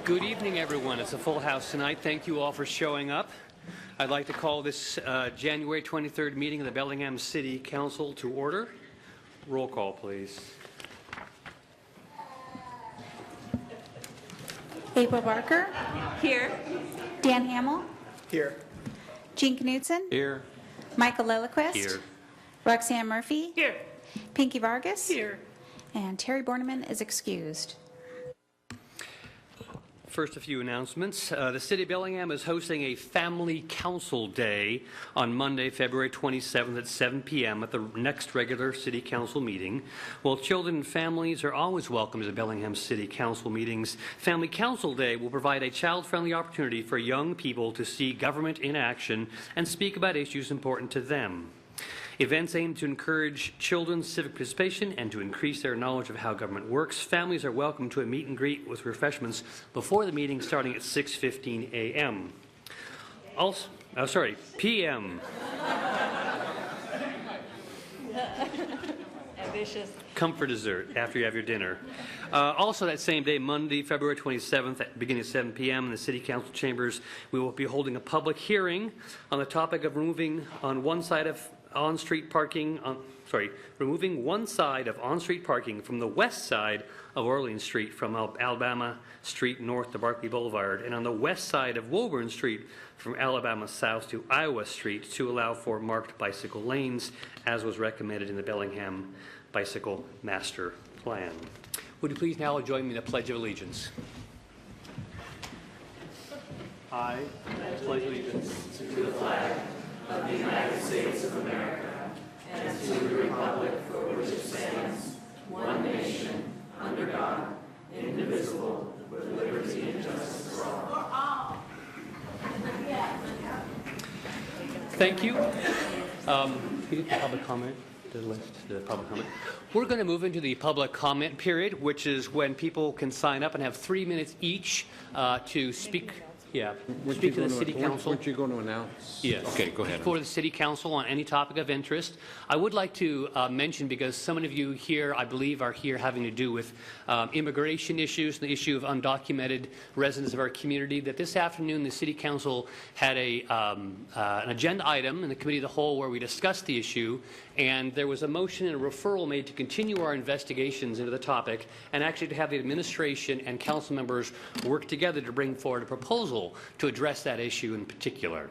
Good evening, everyone. It's a full house tonight. Thank you all for showing up. I'd like to call this January 23rd meeting of the Bellingham City Council to order. Roll call, please. April Barker. Here. Dan Hamill. Here. Gene Knudsen. Here. Michael Lillequist. Here. Roxanne Murphy. Here. Pinky Vargas. Here. And Terry Borneman is excused. First, a few announcements. The City of Bellingham is hosting a Family Council Day on Monday, February 27th at 7 p.m. at the next regular City Council meeting. While children and families are always welcome to the Bellingham City Council meetings, Family Council Day will provide a child-friendly opportunity for young people to see government in action and speak about issues important to them. Events aim to encourage children's civic participation and to increase their knowledge of how government works. Families are welcome to a meet and greet with refreshments before the meeting starting at 6:15 a.m. Also, p.m. Ambitious. Come for dessert after you have your dinner. Also that same day, Monday, February 27th, at beginning at 7 p.m. in the City Council chambers, we will be holding a public hearing on the topic of removing one side of on-street parking from the west side of Orleans Street from Alabama Street north to Barclay Boulevard, and on the west side of Woburn Street from Alabama south to Iowa Street to allow for marked bicycle lanes, as was recommended in the Bellingham Bicycle Master Plan. Would you please now join me in the Pledge of Allegiance? I pledge allegiance to the flag of the United States of America and to the republic for which it stands, one nation, under God, indivisible, with liberty and justice for all. Thank you. Can you get the public comment? The public comment. We're going to move into the public comment period, which is when people can sign up and have 3 minutes each to speak. Yeah, speak to the City Council. Weren't you going to announce? Yes. Okay, go ahead. For the City Council on any topic of interest. I would like to mention, because some of you here, I believe, are here having to do with immigration issues, the issue of undocumented residents of our community, that this afternoon the City Council had an agenda item in the Committee of the Whole where we discussed the issue, and there was a motion and a referral made to continue our investigations into the topic and actually to have the administration and council members work together to bring forward a proposal to address that issue in particular.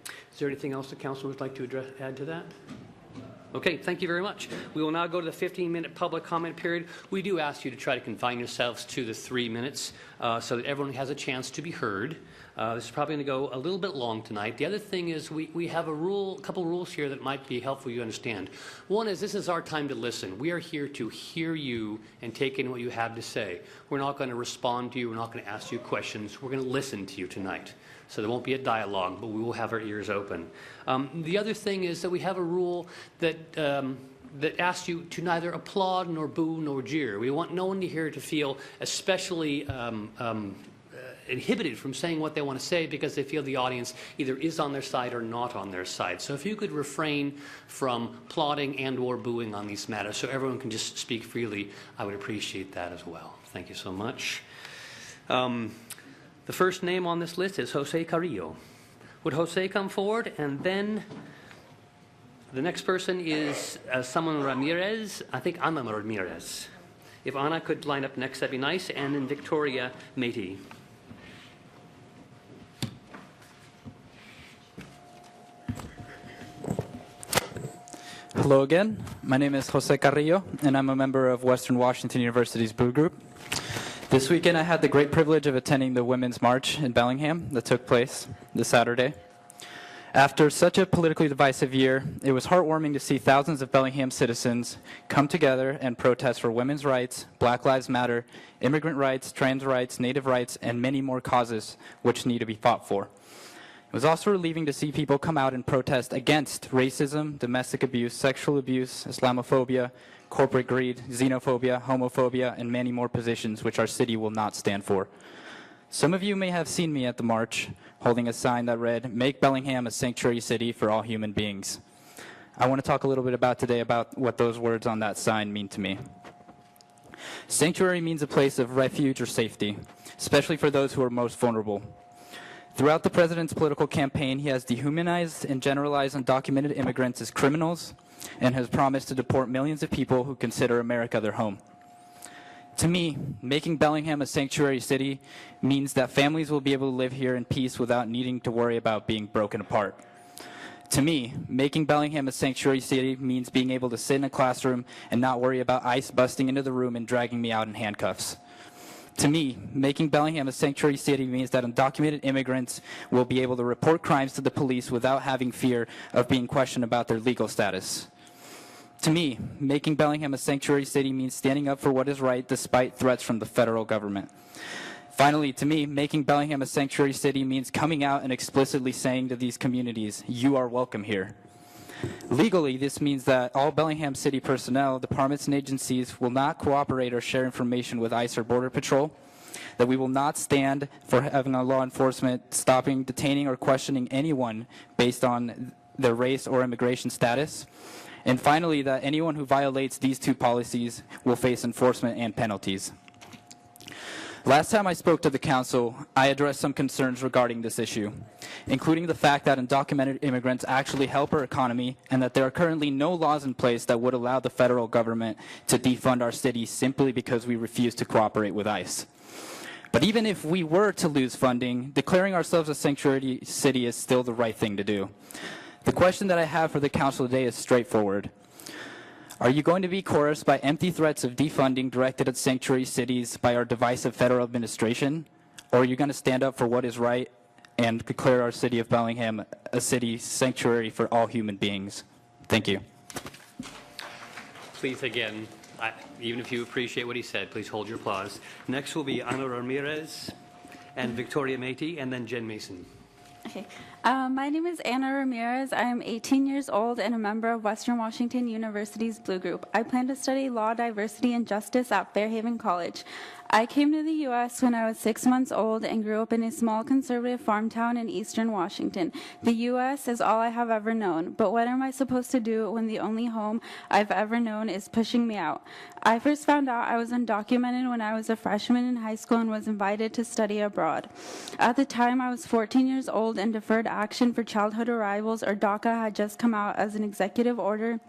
Is there anything else the council would like to add to that? Okay, thank you very much. We will now go to the 15-minute public comment period. We do ask you to try to confine yourselves to the 3 minutes so that everyone has a chance to be heard. This is probably going to go a little bit long tonight. The other thing is we have a couple rules here that might be helpful you understand. One is this is our time to listen. We are here to hear you and take in what you have to say. We're not going to respond to you. We're not going to ask you questions. We're going to listen to you tonight. So there won't be a dialogue, but we will have our ears open. The other thing is that we have a rule that asks you to neither applaud nor boo nor jeer. We want no one here to feel especially inhibited from saying what they want to say because they feel the audience either is on their side or not on their side. So if you could refrain from applauding and or booing on these matters so everyone can just speak freely, I would appreciate that as well. Thank you so much. The first name on this list is Jose Carrillo. Would Jose come forward? And then the next person is someone Ramirez. I think Ana Ramirez. If Ana could line up next, that'd be nice. And then Victoria Matey. Hello again. My name is Jose Carrillo, and I'm a member of Western Washington University's Boo Group. This weekend, I had the great privilege of attending the Women's March in Bellingham that took place this Saturday. After such a politically divisive year, it was heartwarming to see thousands of Bellingham citizens come together and protest for women's rights, Black Lives Matter, immigrant rights, trans rights, Native rights, and many more causes which need to be fought for. It was also relieving to see people come out and protest against racism, domestic abuse, sexual abuse, Islamophobia, corporate greed, xenophobia, homophobia, and many more positions which our city will not stand for. Some of you may have seen me at the march holding a sign that read, "Make Bellingham a sanctuary city for all human beings." I want to talk a little bit today about what those words on that sign mean to me. Sanctuary means a place of refuge or safety. especially for those who are most vulnerable. Throughout the president's political campaign, he has dehumanized and generalized undocumented immigrants as criminals and has promised to deport millions of people who consider America their home. To me, making Bellingham a sanctuary city means that families will be able to live here in peace without needing to worry about being broken apart. To me, making Bellingham a sanctuary city means being able to sit in a classroom and not worry about ICE busting into the room and dragging me out in handcuffs. To me, making Bellingham a sanctuary city means that undocumented immigrants will be able to report crimes to the police without having fear of being questioned about their legal status. To me, making Bellingham a sanctuary city means standing up for what is right despite threats from the federal government. Finally, to me, making Bellingham a sanctuary city means coming out and explicitly saying to these communities, you are welcome here. Legally, this means that all Bellingham City personnel, departments, and agencies will not cooperate or share information with ICE or Border Patrol, that we will not stand for having our law enforcement stopping, detaining, or questioning anyone based on their race or immigration status, and finally, that anyone who violates these two policies will face enforcement and penalties. Last time I spoke to the council, I addressed some concerns regarding this issue, including the fact that undocumented immigrants actually help our economy and that there are currently no laws in place that would allow the federal government to defund our city simply because we refuse to cooperate with ICE. But even if we were to lose funding, declaring ourselves a sanctuary city is still the right thing to do. The question that I have for the council today is straightforward. Are you going to be coerced by empty threats of defunding directed at sanctuary cities by our divisive federal administration? Or are you going to stand up for what is right and declare our city of Bellingham a city sanctuary for all human beings? Thank you. Please, again, even if you appreciate what he said, please hold your applause. Next will be Ana Ramirez and Victoria Matey, and then Jen Mason. Okay. My name is Anna Ramirez. I am 18 years old and a member of Western Washington University's Blue Group. I plan to study law, diversity, and justice at Fairhaven College. I came to the U.S. when I was 6 months old and grew up in a small conservative farm town in eastern Washington. The U.S. is all I have ever known, but what am I supposed to do when the only home I've ever known is pushing me out? I first found out I was undocumented when I was a freshman in high school and was invited to study abroad. At the time, I was 14 years old and Deferred Action for Childhood Arrivals, or DACA, had just come out as an executive order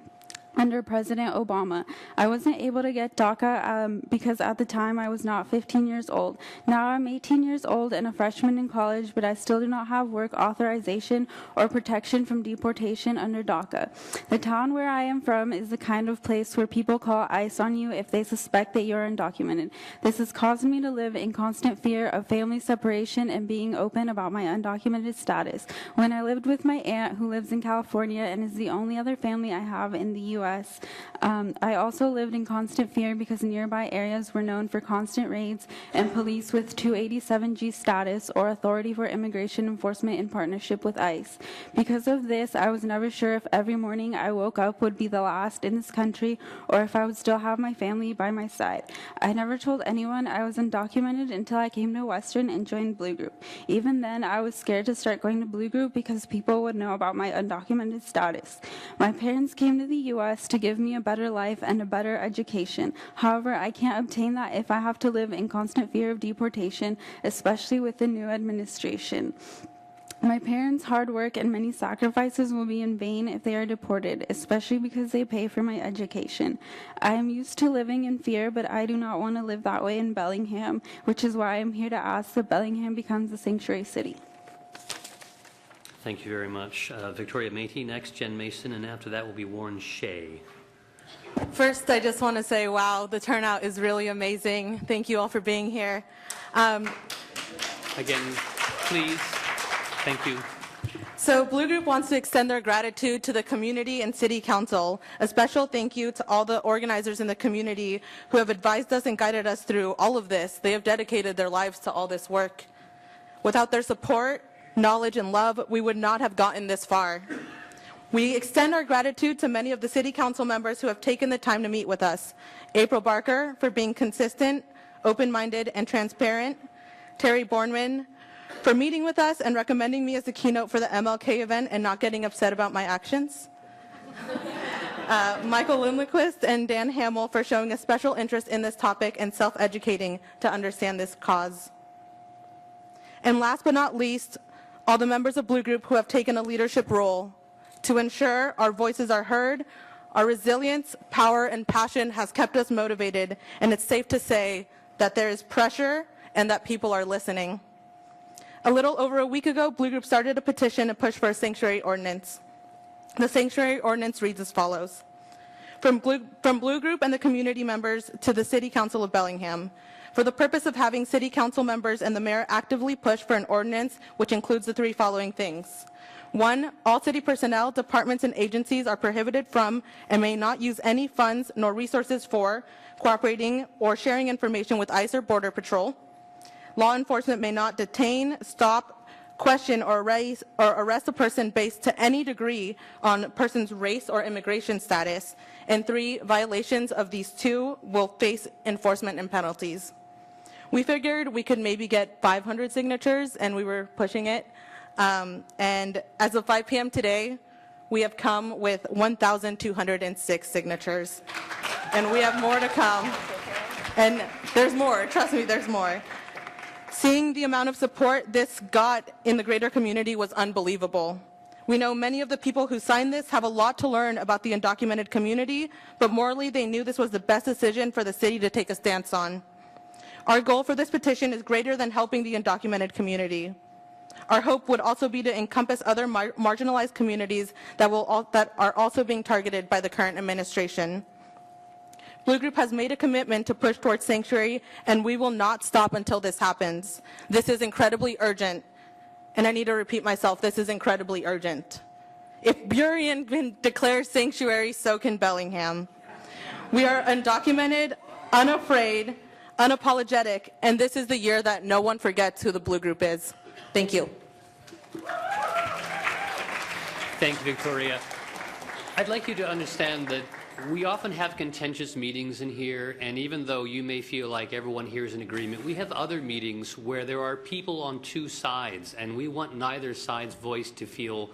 under President Obama. I wasn't able to get DACA because at the time I was not 15 years old. Now I'm 18 years old and a freshman in college, but I still do not have work authorization or protection from deportation under DACA. The town where I am from is the kind of place where people call ICE on you if they suspect that you're undocumented. This has caused me to live in constant fear of family separation and being open about my undocumented status. When I lived with my aunt, who lives in California and is the only other family I have in the U.S., I also lived in constant fear because nearby areas were known for constant raids and police with 287G status or Authority for Immigration Enforcement in partnership with ICE. Because of this, I was never sure if every morning I woke up would be the last in this country or if I would still have my family by my side. I never told anyone I was undocumented until I came to Western and joined Blue Group. Even then, I was scared to start going to Blue Group because people would know about my undocumented status. My parents came to the U.S. to give me a better life and a better education. However, I can't obtain that if I have to live in constant fear of deportation, especially with the new administration. My parents' hard work and many sacrifices will be in vain if they are deported, especially because they pay for my education. I am used to living in fear, but I do not want to live that way in Bellingham, which is why I'm here to ask that Bellingham becomes a sanctuary city. Thank you very much. Victoria Matey next, Jen Mason, and after that will be Warren Shea. First, I just want to say, wow, the turnout is really amazing. Thank you all for being here. Again, please. Thank you. So Blue Group wants to extend their gratitude to the community and City Council. A special thank you to all the organizers in the community who have advised us and guided us through all of this. They have dedicated their lives to all this work. Without their support, knowledge, and love, we would not have gotten this far. We extend our gratitude to many of the City Council members who have taken the time to meet with us. April Barker for being consistent, open-minded, and transparent. Terry Bornman for meeting with us and recommending me as the keynote for the MLK event and not getting upset about my actions. Michael Lindquist and Dan Hamill for showing a special interest in this topic and self-educating to understand this cause. And last but not least, all the members of Blue Group who have taken a leadership role to ensure our voices are heard. Our resilience, power, and passion has kept us motivated, and it's safe to say that there is pressure and that people are listening. A little over a week ago, Blue Group started a petition to push for a sanctuary ordinance. The sanctuary ordinance reads as follows. From Blue Group and the community members to the City Council of Bellingham, for the purpose of having City Council members and the mayor actively push for an ordinance which includes the three following things. 1, all city personnel, departments, and agencies are prohibited from and may not use any funds nor resources for cooperating or sharing information with ICE or Border Patrol. Law enforcement may not detain, stop, question, or arrest a person based to any degree on a person's race or immigration status. And 3, violations of these two will face enforcement and penalties. We figured we could maybe get 500 signatures, and we were pushing it. And as of 5 p.m. today, we have come with 1,206 signatures. And we have more to come. And there's more. Trust me, there's more. Seeing the amount of support this got in the greater community was unbelievable. We know many of the people who signed this have a lot to learn about the undocumented community, but morally they knew this was the best decision for the city to take a stance on. Our goal for this petition is greater than helping the undocumented community. Our hope would also be to encompass other marginalized communities that are also being targeted by the current administration. Blue Group has made a commitment to push towards sanctuary, and we will not stop until this happens. This is incredibly urgent, and I need to repeat myself, this is incredibly urgent. If Burien can declare sanctuary, so can Bellingham. We are undocumented, unafraid, unapologetic, and this is the year that no one forgets who the Blue Group is. Thank you. Thank you, Victoria. I'd like you to understand that we often have contentious meetings in here, and even though you may feel like everyone here is in agreement, we have other meetings where there are people on two sides, and we want neither side's voice to feel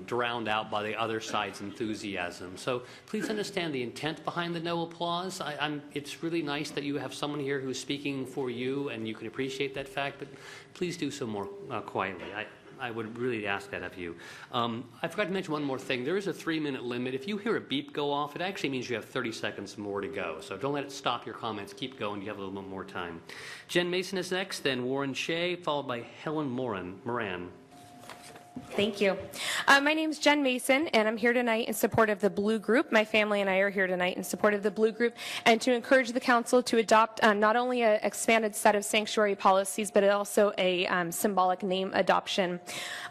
drowned out by the other side's enthusiasm. So please understand the intent behind the no applause. It's really nice that you have someone here who's speaking for you, and you can appreciate that fact, but please do so more quietly. I would really ask that of you. I forgot to mention one more thing. There is a 3-minute limit. If you hear a beep go off, it actually means you have 30 seconds more to go. So don't let it stop your comments. Keep going. You have a little bit more time. Jen Mason is next, then Warren Shea, followed by Helen Moran. Thank you. My name is Jen Mason, and I'm here tonight in support of the Blue Group. My family and I are here tonight in support of the Blue Group, and to encourage the council to adopt not only an expanded set of sanctuary policies, but also a symbolic name adoption.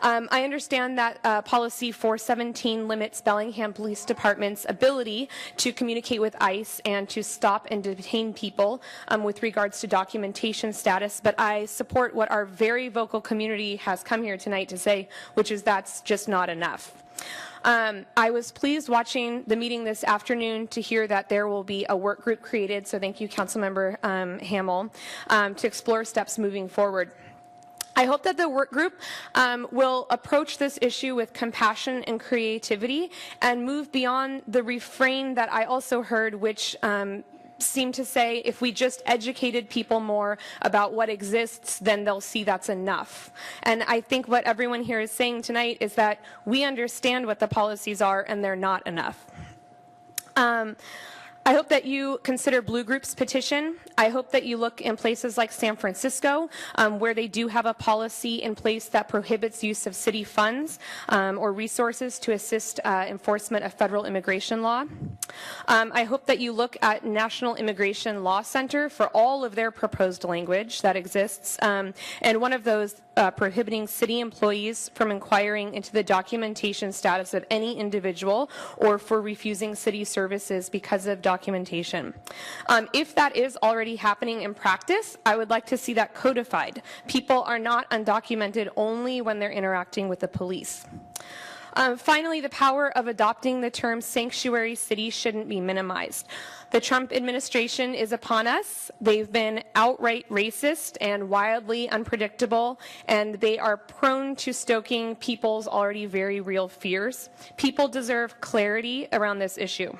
I understand that policy 417 limits Bellingham Police Department's ability to communicate with ICE and to stop and detain people with regards to documentation status, but I support what our very vocal community has come here tonight to say, which is that's just not enough. I was pleased watching the meeting this afternoon to hear that there will be a work group created, so thank you, Councilmember Hamill, to explore steps moving forward. I hope that the work group will approach this issue with compassion and creativity and move beyond the refrain that I also heard, which seem to say if we just educated people more about what exists, then they'll see that's enough. And I think what everyone here is saying tonight is that we understand what the policies are and they're not enough. I hope that you consider Blue Group's petition. I hope that you look in places like San Francisco, where they do have a policy in place that prohibits use of city funds or resources to assist enforcement of federal immigration law. I hope that you look at National Immigration Law Center for all of their proposed language that exists, and one of those prohibiting city employees from inquiring into the documentation status of any individual or for refusing city services because of documentation. If that is already happening in practice, I would like to see that codified. People are not undocumented only when they're interacting with the police. Finally, the power of adopting the term sanctuary city shouldn't be minimized. The Trump administration is upon us. They've been outright racist and wildly unpredictable, and they are prone to stoking people's already very real fears. People deserve clarity around this issue.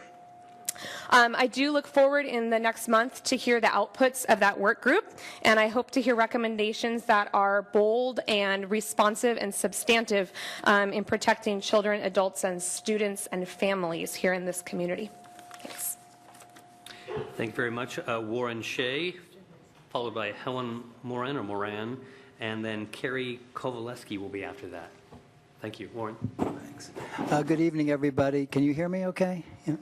I do look forward in the next month to hear the outputs of that work group, and I hope to hear recommendations that are bold and responsive and substantive in protecting children, adults, and students and families here in this community. Thanks. Thank you very much. Warren Shea, followed by Helen Moran, and then Carrie Kovaleski will be after that. Thank you. Warren. Thanks. Good evening, everybody. Can you hear me okay? Yeah.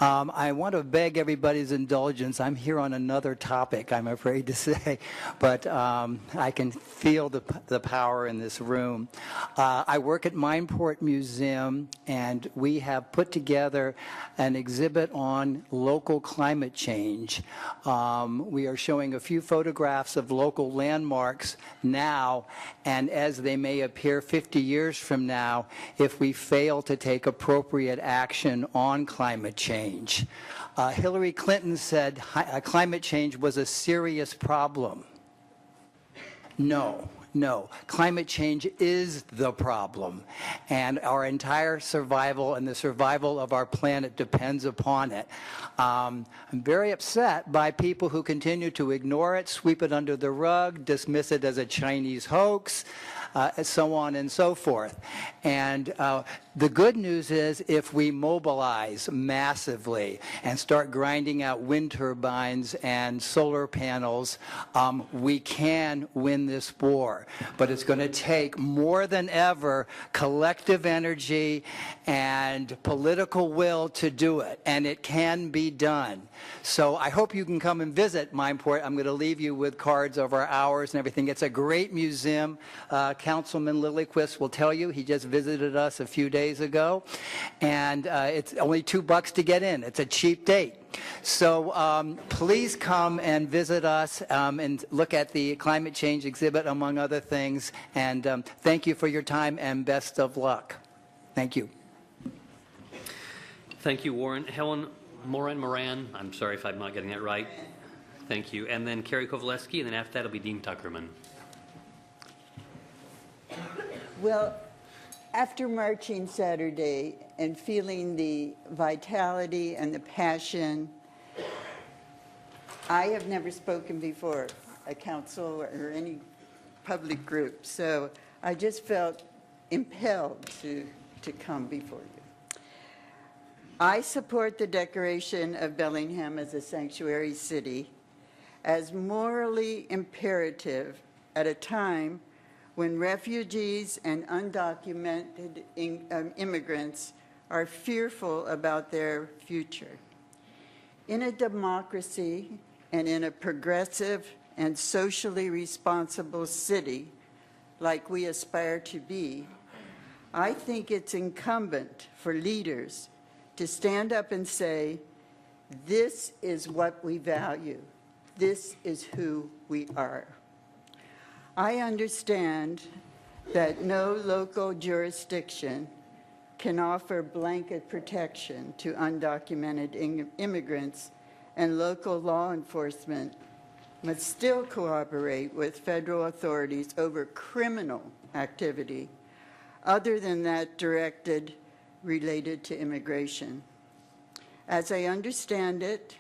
I want to beg everybody's indulgence. I'm here on another topic, I'm afraid to say, but I can feel the power in this room. I work at Mineport Museum, and we have put together an exhibit on local climate change. We are showing a few photographs of local landmarks now, and as they may appear 50 years from now if we fail to take appropriate action on climate change. Hillary Clinton said climate change was a serious problem. No. Climate change is the problem, and our entire survival and the survival of our planet depends upon it. I'm very upset by people who continue to ignore it, sweep it under the rug, dismiss it as a Chinese hoax, so on and so forth. And the good news is if we mobilize massively and start grinding out wind turbines and solar panels, we can win this war. But it's going to take more than ever collective energy and political will to do it, and it can be done. So I hope you can come and visit Mineport. I'm going to leave you with cards of our hours and everything. It's a great museum. Councilman Lilliquist will tell you. He just visited us a few days ago, and it's only $2 to get in. It's a cheap date. So please come and visit us and look at the climate change exhibit, among other things. And thank you for your time, and best of luck. Thank you. Thank you, Warren. Helen Moran, I'm sorry if I'm not getting that right. Thank you. And then Carrie Kovaleski, and then after that it'll be Dean Tuckerman. Well, after marching Saturday and feeling the vitality and the passion, I have never spoken before a council or any public group, so I just felt impelled to come before you. I support the declaration of Bellingham as a sanctuary city as morally imperative at a time when refugees and undocumented immigrants are fearful about their future. In a democracy and in a progressive and socially responsible city like we aspire to be, I think it's incumbent for leaders to stand up and say, this is what we value. This is who we are. I understand that no local jurisdiction can offer blanket protection to undocumented immigrants, and local law enforcement must still cooperate with federal authorities over criminal activity other than that directed related to immigration. As I understand it,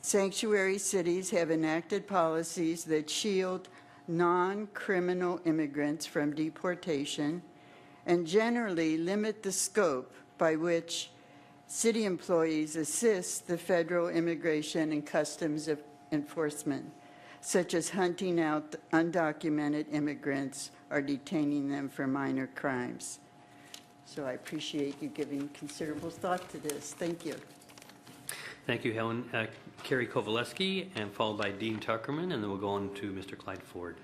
sanctuary cities have enacted policies that shield non-criminal immigrants from deportation and generally limit the scope by which city employees assist the federal immigration and customs enforcement, such as hunting out undocumented immigrants or detaining them for minor crimes. So I appreciate you giving considerable thought to this. Thank you. Thank you, Helen. Carrie Kovaleski, and followed by Dean Tuckerman, and then we'll go on to Mr. Clyde Ford.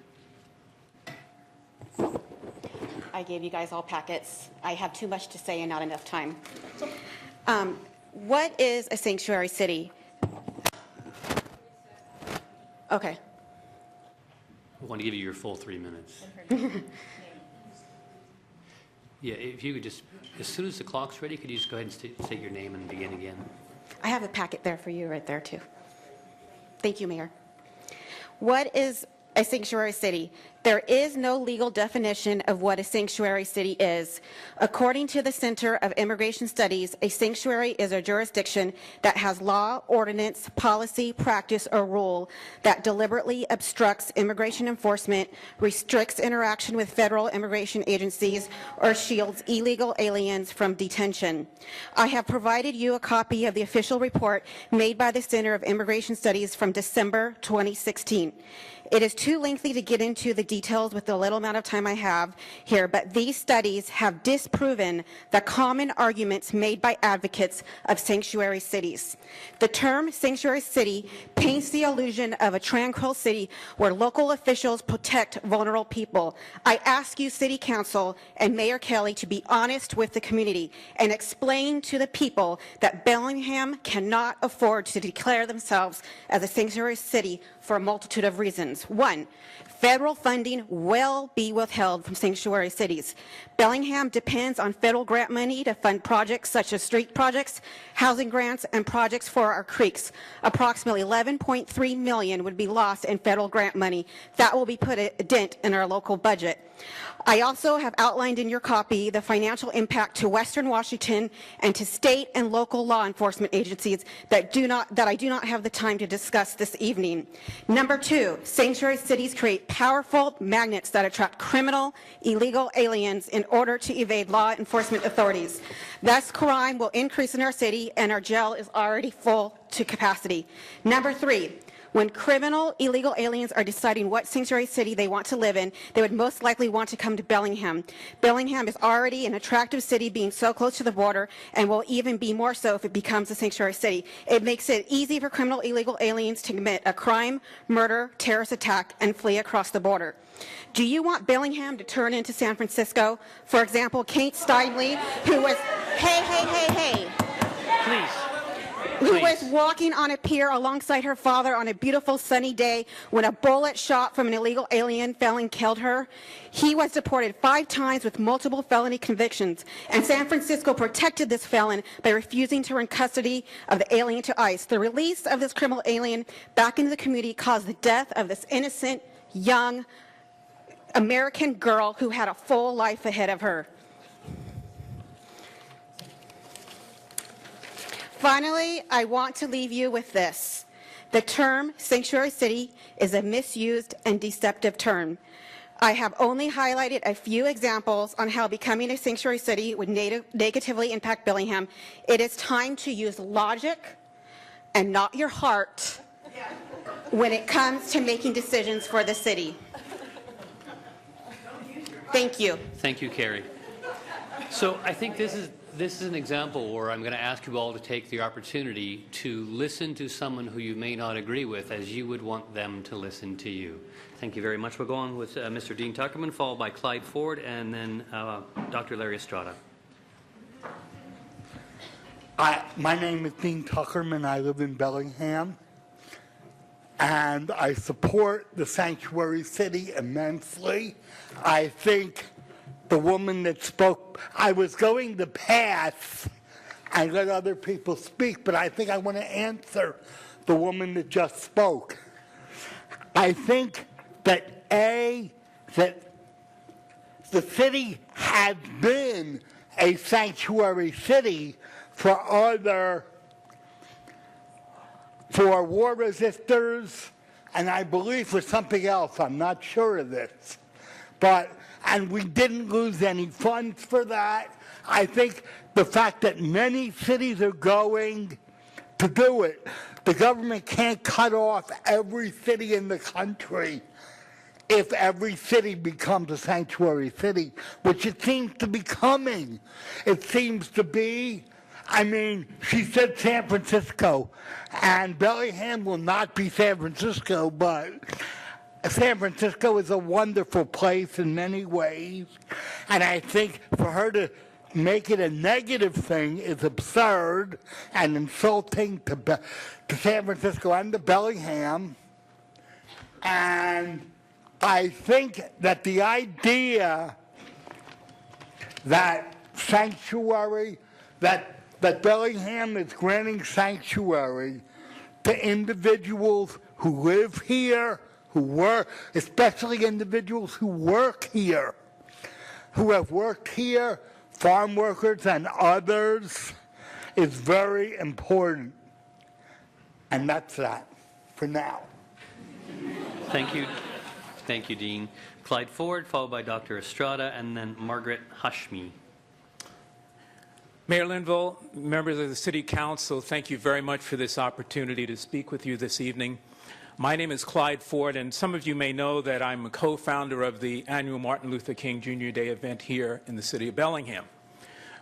I gave you guys all packets. I have too much to say and not enough time. What is a sanctuary city? Okay. I want to give you your full 3 minutes. Yeah, if you could just, as soon as the clock's ready, could you just go ahead and state your name and begin again? I have a packet there for you right there, too. Thank you, Mayor. What is a sanctuary city? There is no legal definition of what a sanctuary city is. According to the Center of Immigration Studies, a sanctuary is a jurisdiction that has law, ordinance, policy, practice, or rule that deliberately obstructs immigration enforcement, restricts interaction with federal immigration agencies, or shields illegal aliens from detention. I have provided you a copy of the official report made by the Center of Immigration Studies from December 2016. It is too lengthy to get into the details with the little amount of time I have here, but these studies have disproven the common arguments made by advocates of sanctuary cities. The term sanctuary city paints the illusion of a tranquil city where local officials protect vulnerable people. I ask you, City Council and Mayor Kelly, to be honest with the community and explain to the people that Bellingham cannot afford to declare themselves as a sanctuary city for a multitude of reasons. One, federal funding will be withheld from sanctuary cities. Bellingham depends on federal grant money to fund projects such as street projects, housing grants, and projects for our creeks. Approximately $11.3 million would be lost in federal grant money. That will be put a dent in our local budget. I also have outlined in your copy the financial impact to Western Washington and to state and local law enforcement agencies that I do not have the time to discuss this evening. Number two, sanctuary cities create powerful magnets that attract criminal, illegal aliens in order to evade law enforcement authorities. Thus, crime will increase in our city, and our jail is already full to capacity. Number three, when criminal, illegal aliens are deciding what sanctuary city they want to live in, they would most likely want to come to Bellingham. Bellingham is already an attractive city, being so close to the border, and will even be more so if it becomes a sanctuary city. It makes it easy for criminal, illegal aliens to commit a crime, murder, terrorist attack, and flee across the border. Do you want Bellingham to turn into San Francisco? For example, Kate Steinle, who was, hey. Please. Who was walking on a pier alongside her father on a beautiful sunny day when a bullet shot from an illegal alien fell and killed her. He was deported 5 times with multiple felony convictions, and San Francisco protected this felon by refusing to return custody of the alien to ICE. The release of this criminal alien back into the community caused the death of this innocent, young American girl who had a full life ahead of her. Finally, I want to leave you with this. The term sanctuary city is a misused and deceptive term. I have only highlighted a few examples on how becoming a sanctuary city would negatively impact Bellingham. It is time to use logic and not your heart when it comes to making decisions for the city. Thank you. Thank you, Carrie. So I think this is an example where I'm going to ask you all to take the opportunity to listen to someone who you may not agree with as you would want them to listen to you. Thank you very much. We'll go on with Mr. Dean Tuckerman, followed by Clyde Ford, and then Dr. Larry Estrada. My name is Dean Tuckerman. I live in Bellingham, and I support the sanctuary city immensely. I think the woman that spoke, I was going to pass and let other people speak, but I think I want to answer the woman that just spoke. I think that that the city has been a sanctuary city for war resistors, and I believe for something else. I'm not sure of this. And we didn't lose any funds for that. I think the fact that many cities are going to do it, the government can't cut off every city in the country if every city becomes a sanctuary city, which it seems to be coming. It seems to be, I mean, she said San Francisco, and Bellingham will not be San Francisco, but San Francisco is a wonderful place in many ways, and I think for her to make it a negative thing is absurd and insulting to San Francisco and to Bellingham. And I think that the idea that sanctuary, that Bellingham is granting sanctuary to individuals who live here, who work, especially individuals who work here, who have worked here, farm workers and others, is very important. And that's that for now. Thank you. Thank you, Dean. Clyde Ford, followed by Dr. Estrada, and then Margaret Hashmi. Mayor Linville, members of the City Council, thank you very much for this opportunity to speak with you this evening. My name is Clyde Ford, and some of you may know that I'm a co-founder of the annual Martin Luther King Jr. Day event here in the city of Bellingham.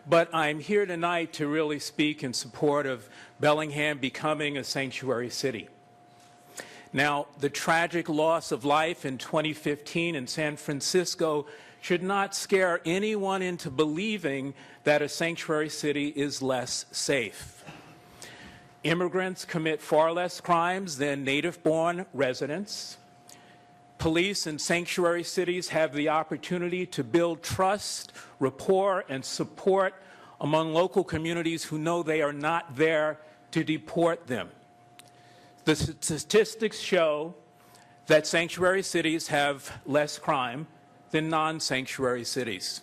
But I'm here tonight to really speak in support of Bellingham becoming a sanctuary city. Now, the tragic loss of life in 2015 in San Francisco should not scare anyone into believing that a sanctuary city is less safe. Immigrants commit far less crimes than native-born residents. Police in sanctuary cities have the opportunity to build trust, rapport, and support among local communities who know they are not there to deport them. The statistics show that sanctuary cities have less crime than non-sanctuary cities.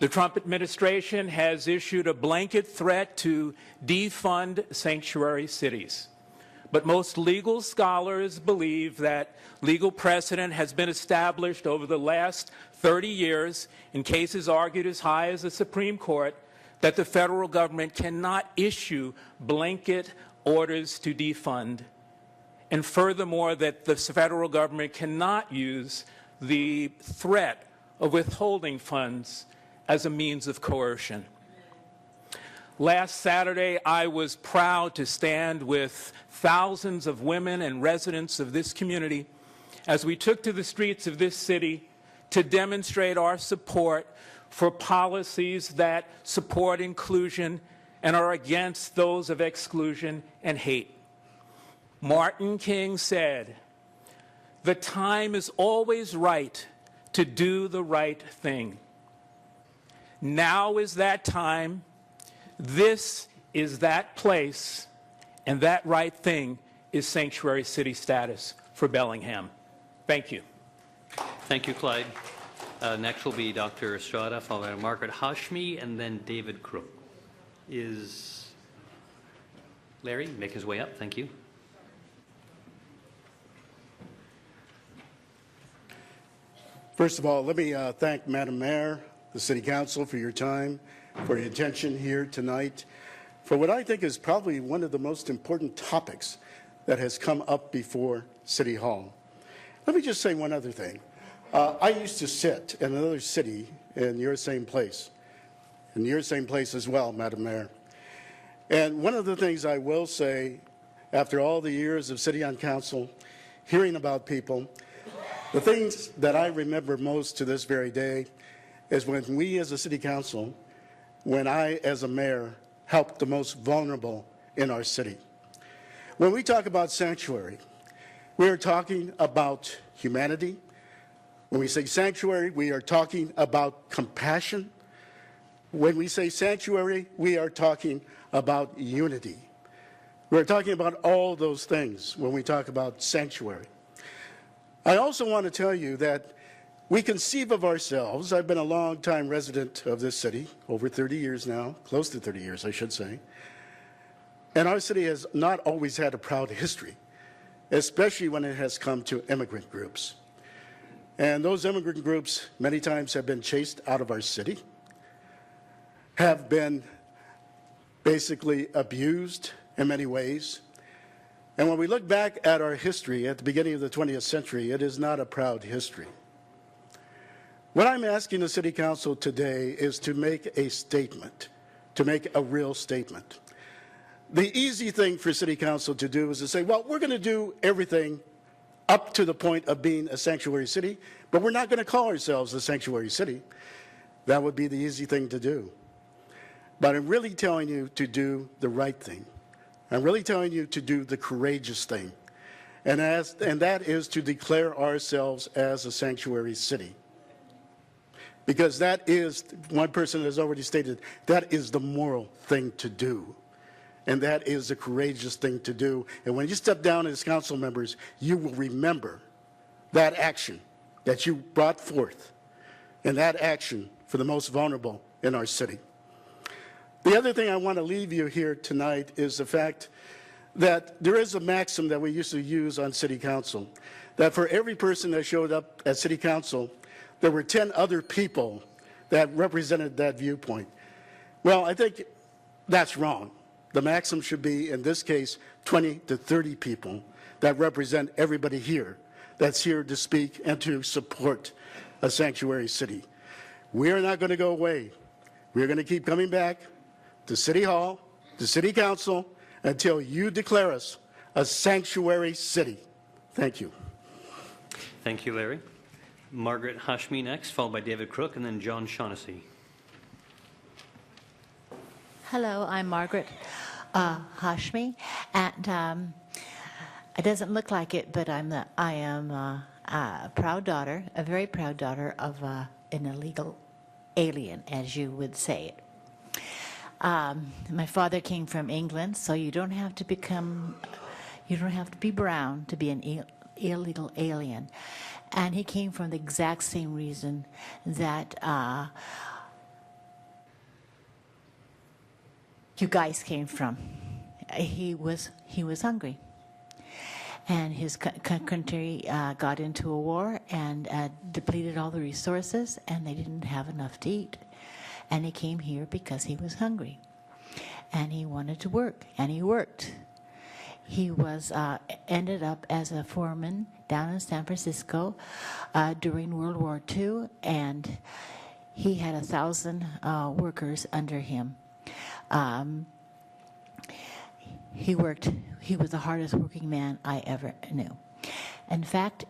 The Trump administration has issued a blanket threat to defund sanctuary cities. But most legal scholars believe that legal precedent has been established over the last 30 years in cases argued as high as the Supreme Court that the federal government cannot issue blanket orders to defund, and furthermore that the federal government cannot use the threat of withholding funds as a means of coercion. Last Saturday, I was proud to stand with thousands of women and residents of this community as we took to the streets of this city to demonstrate our support for policies that support inclusion and are against those of exclusion and hate. Martin King said, "The time is always right to do the right thing. Now is that time. This is that place, and that right thing is sanctuary city status for Bellingham." Thank you. Thank you, Clyde. Next will be Dr. Estrada, followed by Margaret Hashmi, and then David Crook. Is Larry make his way up? Thank you. First of all, let me thank Madam Mayor, the City Council for your time, for your attention here tonight, for what I think is probably one of the most important topics that has come up before City Hall. Let me just say one other thing. I used to sit in another city in your same place as well, Madam Mayor. And one of the things I will say, after all the years of sitting on council, hearing about people, the things that I remember most to this very day is when we as a city council, when I as a mayor helped the most vulnerable in our city. When we talk about sanctuary, we are talking about humanity. When we say sanctuary, we are talking about compassion. When we say sanctuary, we are talking about unity. We're talking about all those things when we talk about sanctuary. I also want to tell you that we conceive of ourselves, I've been a long-time resident of this city, over 30 years now, close to 30 years, I should say. And our city has not always had a proud history, especially when it has come to immigrant groups. And those immigrant groups many times have been chased out of our city, have been basically abused in many ways. And when we look back at our history at the beginning of the 20th century, it is not a proud history. What I'm asking the City Council today is to make a statement, to make a real statement. The easy thing for City Council to do is to say, well, we're going to do everything up to the point of being a sanctuary city, but we're not going to call ourselves a sanctuary city. That would be the easy thing to do. But I'm really telling you to do the right thing. I'm really telling you to do the courageous thing. And that is to declare ourselves as a sanctuary city. Because that is, one person has already stated, that is the moral thing to do. And that is the courageous thing to do. And when you step down as council members, you will remember that action that you brought forth and that action for the most vulnerable in our city. The other thing I want to leave you here tonight is the fact that there is a maxim that we used to use on city council, that for every person that showed up at city council, there were 10 other people that represented that viewpoint. Well, I think that's wrong. The maxim should be, in this case, 20 to 30 people that represent everybody here that's here to speak and to support a sanctuary city. We're not going to go away. We're going to keep coming back to City Hall, to City Council, until you declare us a sanctuary city. Thank you. Thank you, Larry. Margaret Hashmi next, followed by David Crook, and then John Shaughnessy. Hello, I'm Margaret Hashmi, and it doesn't look like it, but I am a proud daughter, a very proud daughter of an illegal alien, as you would say it. My father came from England, so you don't have to be brown to be an illegal alien. And he came from the exact same reason that you guys came from. He was hungry. And his country got into a war and depleted all the resources, and they didn't have enough to eat. And he came here because he was hungry. And he wanted to work, and he worked. He was ended up as a foreman down in San Francisco during World War II, and he had 1,000 workers under him. He was the hardest working man I ever knew. In fact,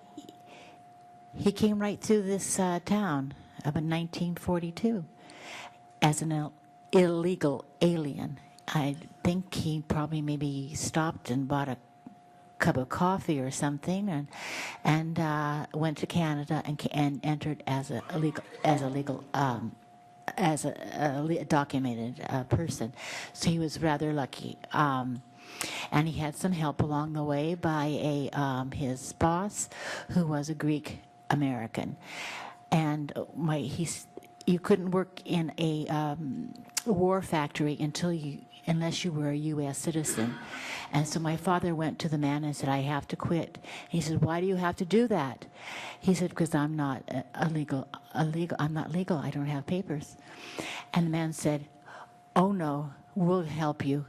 he came right through this town in 1942 as an illegal alien. I think he probably maybe stopped and bought a cup of coffee or something, and went to Canada and entered as a documented person. So he was rather lucky. And he had some help along the way by his boss, who was a Greek American. And you couldn't work in a war factory unless you were a U.S. citizen. And so my father went to the man and said, "I have to quit." He said, "Why do you have to do that?" He said, "Because I'm not illegal. I'm not legal. I don't have papers." And the man said, "Oh no, we'll help you.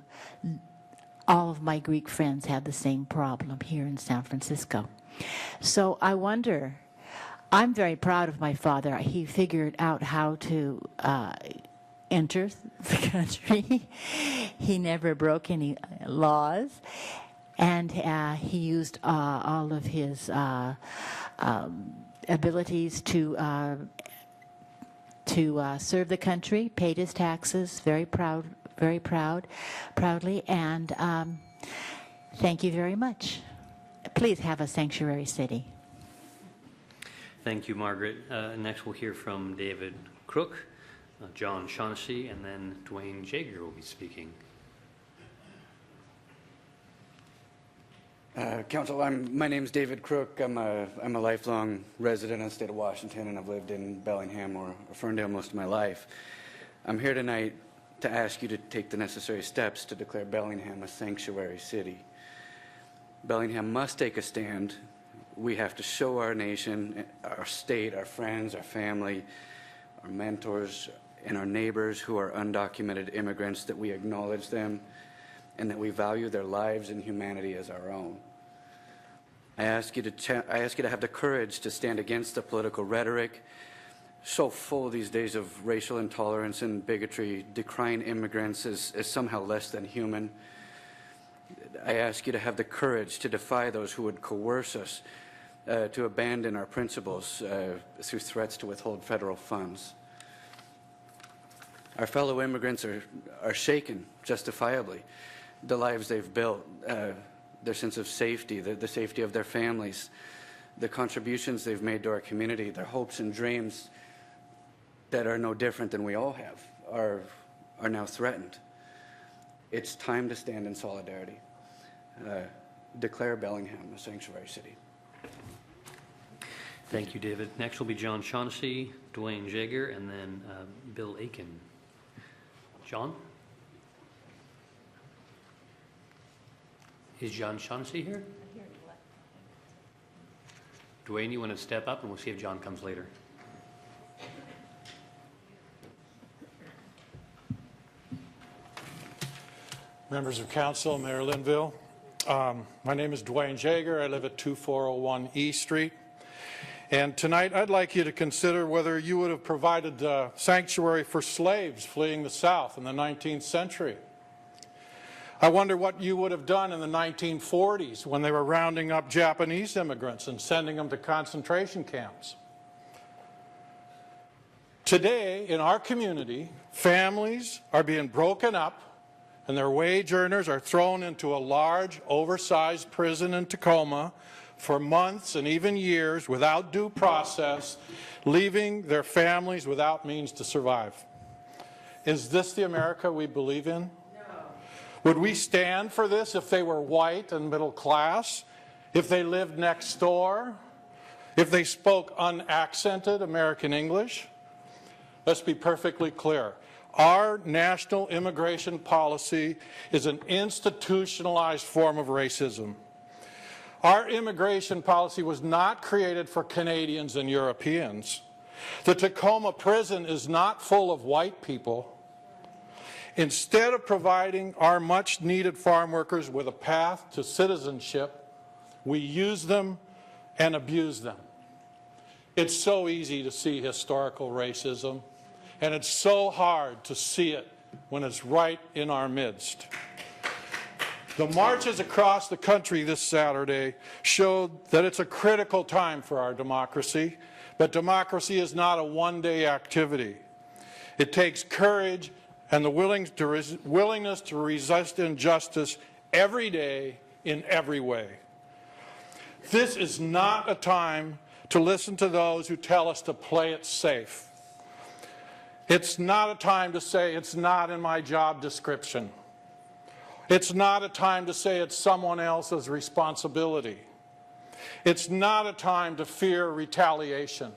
All of my Greek friends have the same problem here in San Francisco." So I wonder, I'm very proud of my father. He figured out how to enter the country. He never broke any laws, and he used all of his abilities to serve the country, paid his taxes, proudly, and thank you very much. Please have a sanctuary city. Thank you, Margaret. Next, we'll hear from David Crook, John Shaughnessy, and then Dwayne Jager will be speaking. Council, my name's David Crook. I'm a lifelong resident of the state of Washington, and I've lived in Bellingham or Ferndale most of my life. I'm here tonight to ask you to take the necessary steps to declare Bellingham a sanctuary city. Bellingham must take a stand. We have to show our nation, our state, our friends, our family, our mentors, and our neighbors who are undocumented immigrants that we acknowledge them and that we value their lives and humanity as our own. I ask you to have the courage to stand against the political rhetoric so full these days of racial intolerance and bigotry, decrying immigrants as somehow less than human. I ask you to have the courage to defy those who would coerce us to abandon our principles through threats to withhold federal funds. Our fellow immigrants are shaken, justifiably. The lives they've built, their sense of safety, the safety of their families, the contributions they've made to our community, their hopes and dreams that are no different than we all have, are now threatened. It's time to stand in solidarity. Declare Bellingham a sanctuary city. Thank you, David. Next will be John Shaughnessy, Dwayne Jaeger, and then Bill Aiken. John? Is John Shaughnessy here? Dwayne, you want to step up, and we'll see if John comes later. Members of Council, Mayor Linville, my name is Dwayne Jaeger. I live at 2401 E Street. And tonight I'd like you to consider whether you would have provided sanctuary for slaves fleeing the South in the 19th century. I wonder what you would have done in the 1940s when they were rounding up Japanese immigrants and sending them to concentration camps. Today, in our community, families are being broken up and their wage earners are thrown into a large, oversized prison in Tacoma for months and even years without due process, leaving their families without means to survive. Is this the America we believe in? No. Would we stand for this if they were white and middle class, if they lived next door, if they spoke unaccented American English? Let's be perfectly clear. Our national immigration policy is an institutionalized form of racism. Our immigration policy was not created for Canadians and Europeans. The Tacoma prison is not full of white people. Instead of providing our much-needed farm workers with a path to citizenship, we use them and abuse them. It's so easy to see historical racism, and it's so hard to see it when it's right in our midst. The marches across the country this Saturday showed that it's a critical time for our democracy, but democracy is not a one-day activity. It takes courage and the willingness to resist injustice every day in every way. This is not a time to listen to those who tell us to play it safe. It's not a time to say it's not in my job description. It's not a time to say it's someone else's responsibility. It's not a time to fear retaliation.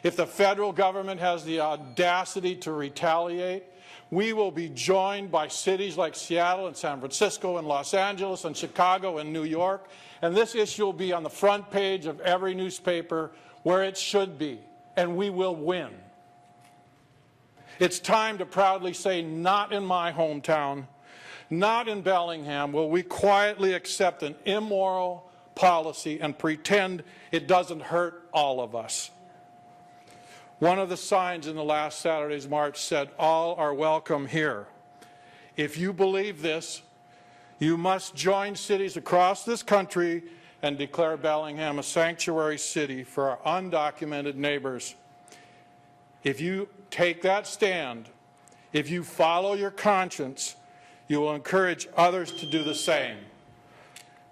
If the federal government has the audacity to retaliate, we will be joined by cities like Seattle and San Francisco and Los Angeles and Chicago and New York, and this issue will be on the front page of every newspaper where it should be, and we will win. It's time to proudly say, not in my hometown, not in Bellingham will we quietly accept an immoral policy and pretend it doesn't hurt all of us. One of the signs in the last Saturday's march said, "All are welcome here." If you believe this, you must join cities across this country and declare Bellingham a sanctuary city for our undocumented neighbors. If you take that stand, if you follow your conscience, you will encourage others to do the same.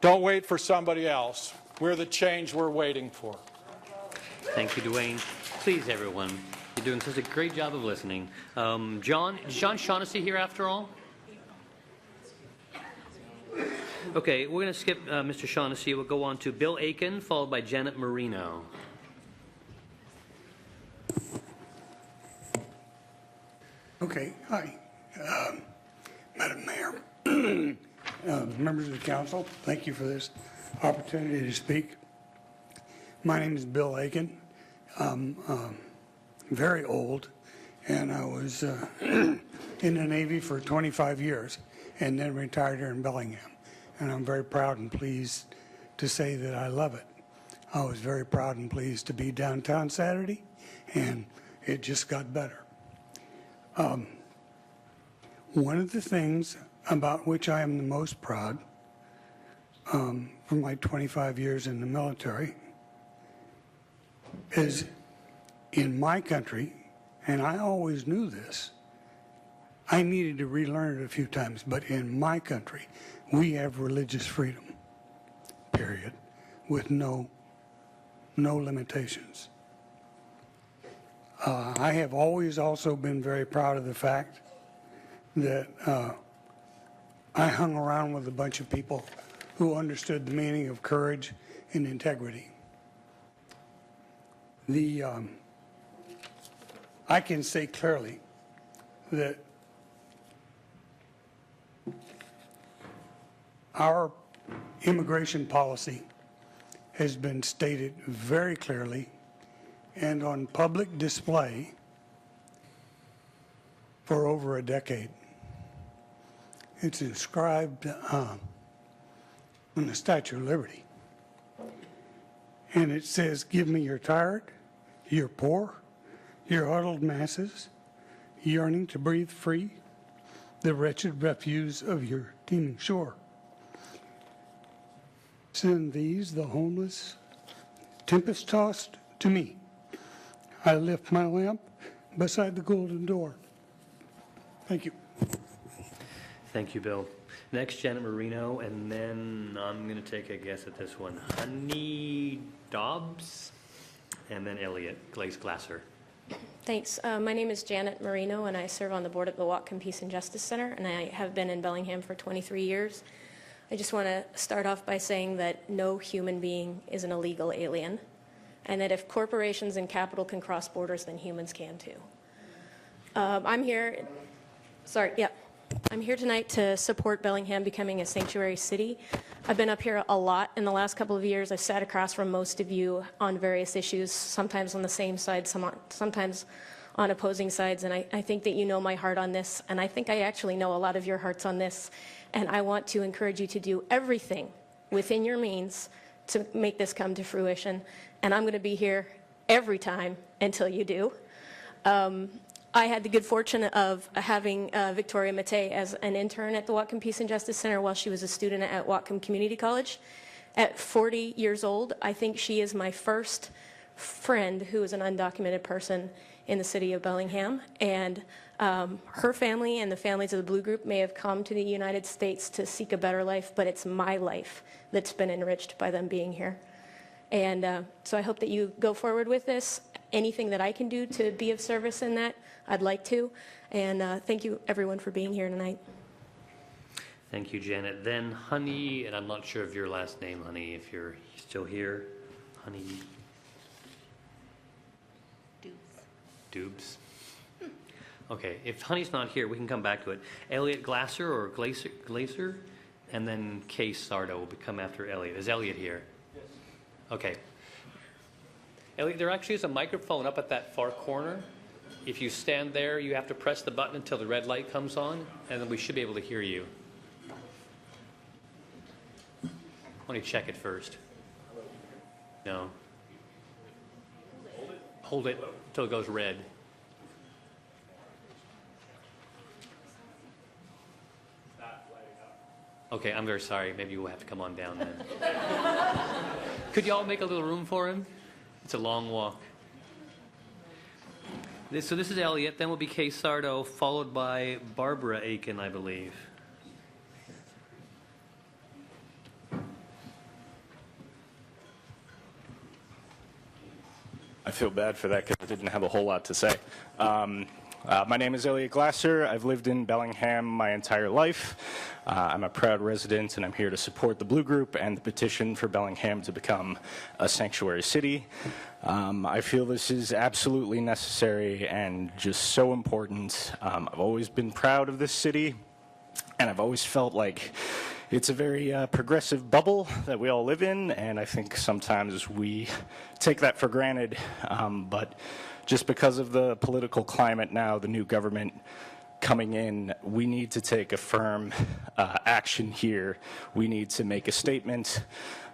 Don't wait for somebody else. We're the change we're waiting for. Thank you, Dwayne. Please, everyone, you're doing such a great job of listening. John, is John Shaughnessy here after all? Okay, we're going to skip Mr. Shaughnessy. We'll go on to Bill Aiken, followed by Janet Marino. Okay, hi. Madam Mayor, members of the council, thank you for this opportunity to speak. My name is Bill Aiken. I'm very old, and I was in the Navy for 25 years and then retired here in Bellingham. And I'm very proud and pleased to say that I love it. I was very proud and pleased to be downtown Saturday, and it just got better. One of the things about which I am the most proud from my 25 years in the military is in my country, and I always knew this, I needed to relearn it a few times, but in my country, we have religious freedom, period, with no limitations. I have always also been very proud of the fact that I hung around with a bunch of people who understood the meaning of courage and integrity. I can say clearly that our immigration policy has been stated very clearly and on public display for over a decade. It's inscribed on the Statue of Liberty. And it says, "Give me your tired, your poor, your huddled masses, yearning to breathe free, the wretched refuse of your teeming shore. Send these, the homeless, tempest-tossed, to me. I lift my lamp beside the golden door." Thank you. Thank you, Bill. Next, Janet Marino, and then I'm going to take a guess at this one. Honey Dobbs, and then Elliot Glasser. Thanks. My name is Janet Marino, and I serve on the board at the Whatcom Peace and Justice Center, and I have been in Bellingham for 23 years. I just want to start off by saying that no human being is an illegal alien, and that if corporations and capital can cross borders, then humans can too. I'm here tonight to support Bellingham becoming a sanctuary city. I've been up here a lot in the last couple of years. I've sat across from most of you on various issues, sometimes on the same side, sometimes on opposing sides, and I think that you know my heart on this, and I think I actually know a lot of your hearts on this, and I want to encourage you to do everything within your means to make this come to fruition, and I'm going to be here every time until you do. I had the good fortune of having Victoria Matei as an intern at the Whatcom Peace and Justice Center while she was a student at Whatcom Community College. At 40 years old, I think she is my first friend who is an undocumented person in the city of Bellingham. And her family and the families of the Blue Group may have come to the United States to seek a better life, but it's my life that's been enriched by them being here. And so I hope that you go forward with this. Anything that I can do to be of service in that, I'd like to. And thank you, everyone, for being here tonight. Thank you, Janet. Then Honey, and I'm not sure of your last name, Honey, if you're still here. Honey Dubes. Okay, if Honey's not here, we can come back to it. Elliot Glasser or Glaser, and then Kay Sardo will come after Elliot. Is Elliot here? Yes. Okay. Elliot, there actually is a microphone up at that far corner. If you stand there, you have to press the button until the red light comes on, and then we should be able to hear you. Let me check it first. No. Hold it until it goes red. Okay, I'm very sorry. Maybe we'll have to come on down then. Could you all make a little room for him? It's a long walk. So this is Elliot, then will be Kay Sardo, followed by Barbara Aiken, I believe. I feel bad for that because I didn't have a whole lot to say. My name is Elliot Glasser. I've lived in Bellingham my entire life. I'm a proud resident, and I'm here to support the Blue Group and the petition for Bellingham to become a sanctuary city. I feel this is absolutely necessary and just so important. I've always been proud of this city, and I've always felt like it's a very progressive bubble that we all live in, and I think sometimes we take that for granted. But just because of the political climate now, the new government coming in, we need to take a firm action here. We need to make a statement,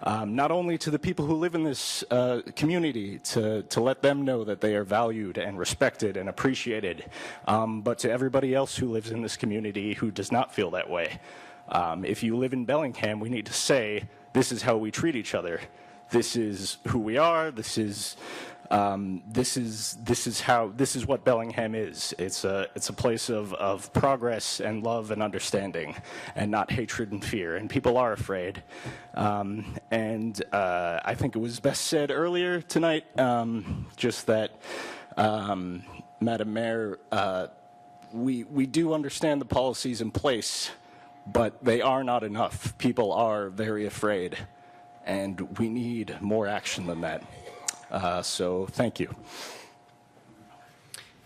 not only to the people who live in this community, to let them know that they are valued and respected and appreciated, but to everybody else who lives in this community who does not feel that way. If you live in Bellingham, we need to say, this is how we treat each other. This is who we are. This is what Bellingham is. It's a place of progress and love and understanding, and not hatred and fear. And people are afraid. I think it was best said earlier tonight, just that, Madam Mayor, we do understand the policies in place, but they are not enough. People are very afraid, and we need more action than that. So thank you.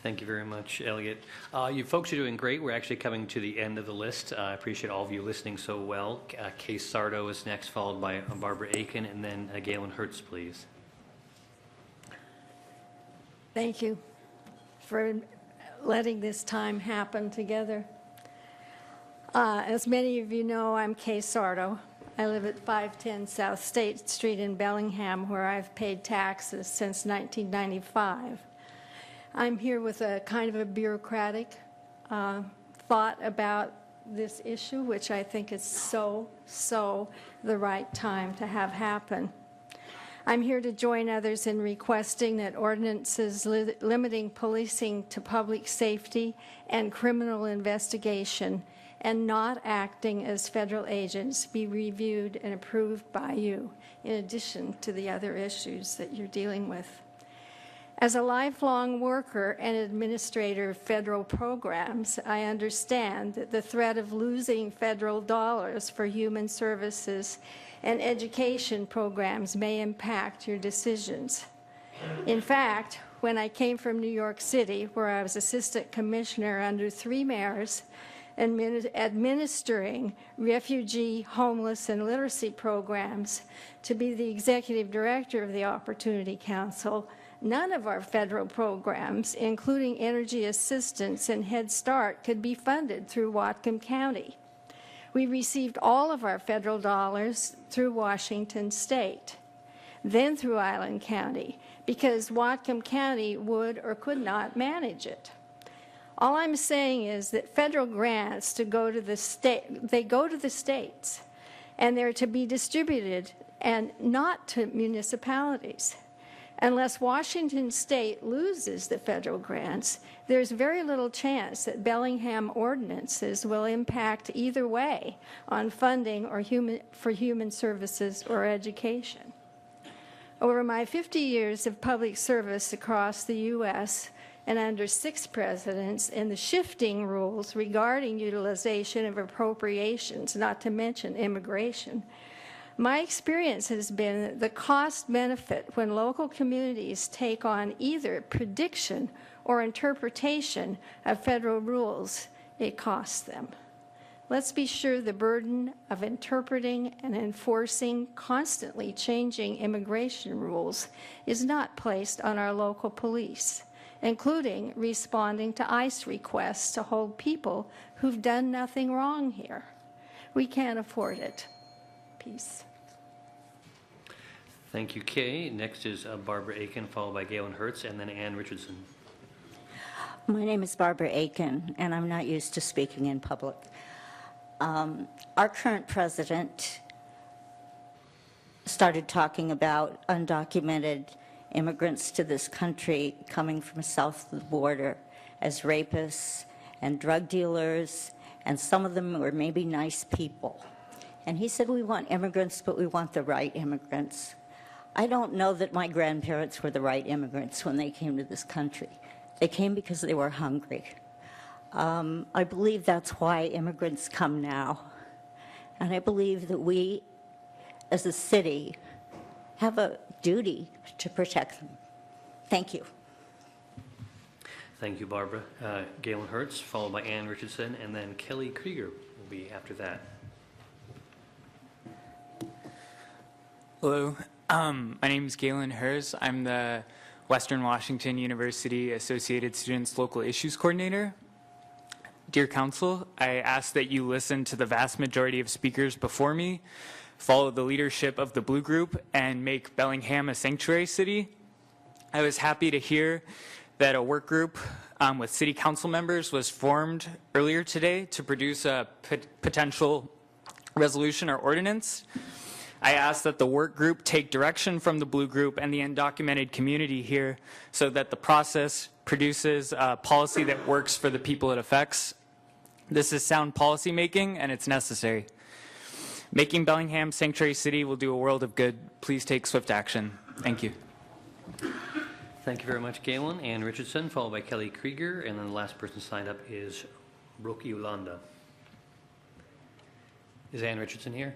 Thank you very much, Elliot. You folks are doing great. We're actually coming to the end of the list. I appreciate all of you listening so well. Kay Sardo is next, followed by Barbara Aiken, and then Galen Hertz, please. Thank you for letting this time happen together. As many of you know, I'm Kay Sardo. I live at 510 South State Street in Bellingham, where I've paid taxes since 1995. I'm here with a kind of a bureaucratic thought about this issue, which I think is so the right time to have happen. I'm here to join others in requesting that ordinances limiting policing to public safety and criminal investigation and not acting as federal agents be reviewed and approved by you, in addition to the other issues that you're dealing with. As a lifelong worker and administrator of federal programs, I understand that the threat of losing federal dollars for human services and education programs may impact your decisions. In fact, when I came from New York City, where I was assistant commissioner under 3 mayors, administering refugee, homeless, and literacy programs, to be the executive director of the Opportunity Council, none of our federal programs, including energy assistance and Head Start, could be funded through Whatcom County. We received all of our federal dollars through Washington State, then through Island County, because Whatcom County would or could not manage it. All I'm saying is that federal grants go to the states, and they're to be distributed and not to municipalities. Unless Washington State loses the federal grants, there's very little chance that Bellingham ordinances will impact either way on funding or for human services or education. Over my 50 years of public service across the U.S., and under 6 presidents, and the shifting rules regarding utilization of appropriations, not to mention immigration, my experience has been that the cost benefit when local communities take on either prediction or interpretation of federal rules, it costs them. Let's be sure the burden of interpreting and enforcing constantly changing immigration rules is not placed on our local police, including responding to ICE requests to hold people who've done nothing wrong here. We can't afford it. Peace. Thank you, Kay. Next is Barbara Aiken, followed by Galen Hertz, and then Ann Richardson. My name is Barbara Aiken, and I'm not used to speaking in public. Our current president started talking about undocumented immigrants to this country coming from south of the border as rapists and drug dealers, and some of them were maybe nice people. And he said, we want immigrants, but we want the right immigrants. I don't know that my grandparents were the right immigrants when they came to this country. They came because they were hungry. I believe that's why immigrants come now. And I believe that we, as a city, have a duty to protect them. Thank you. Thank you, Barbara. Galen Hertz, followed by Ann Richardson, and then Kelly Krieger will be after that. Hello, my name is Galen Hertz. I'm the Western Washington University Associated Students Local Issues Coordinator. Dear Council, I ask that you listen to the vast majority of speakers before me, follow the leadership of the Blue Group, and make Bellingham a sanctuary city. I was happy to hear that a work group with city council members was formed earlier today to produce a potential resolution or ordinance. I ask that the work group take direction from the Blue Group and the undocumented community here so that the process produces a policy that works for the people it affects. This is sound policy making, and it's necessary. Making Bellingham sanctuary city will do a world of good. Please take swift action. Thank you. Thank you very much, Galen. Ann Richardson, followed by Kelly Krieger, and then the last person signed up is Brooke Yolanda. Is Ann Richardson here?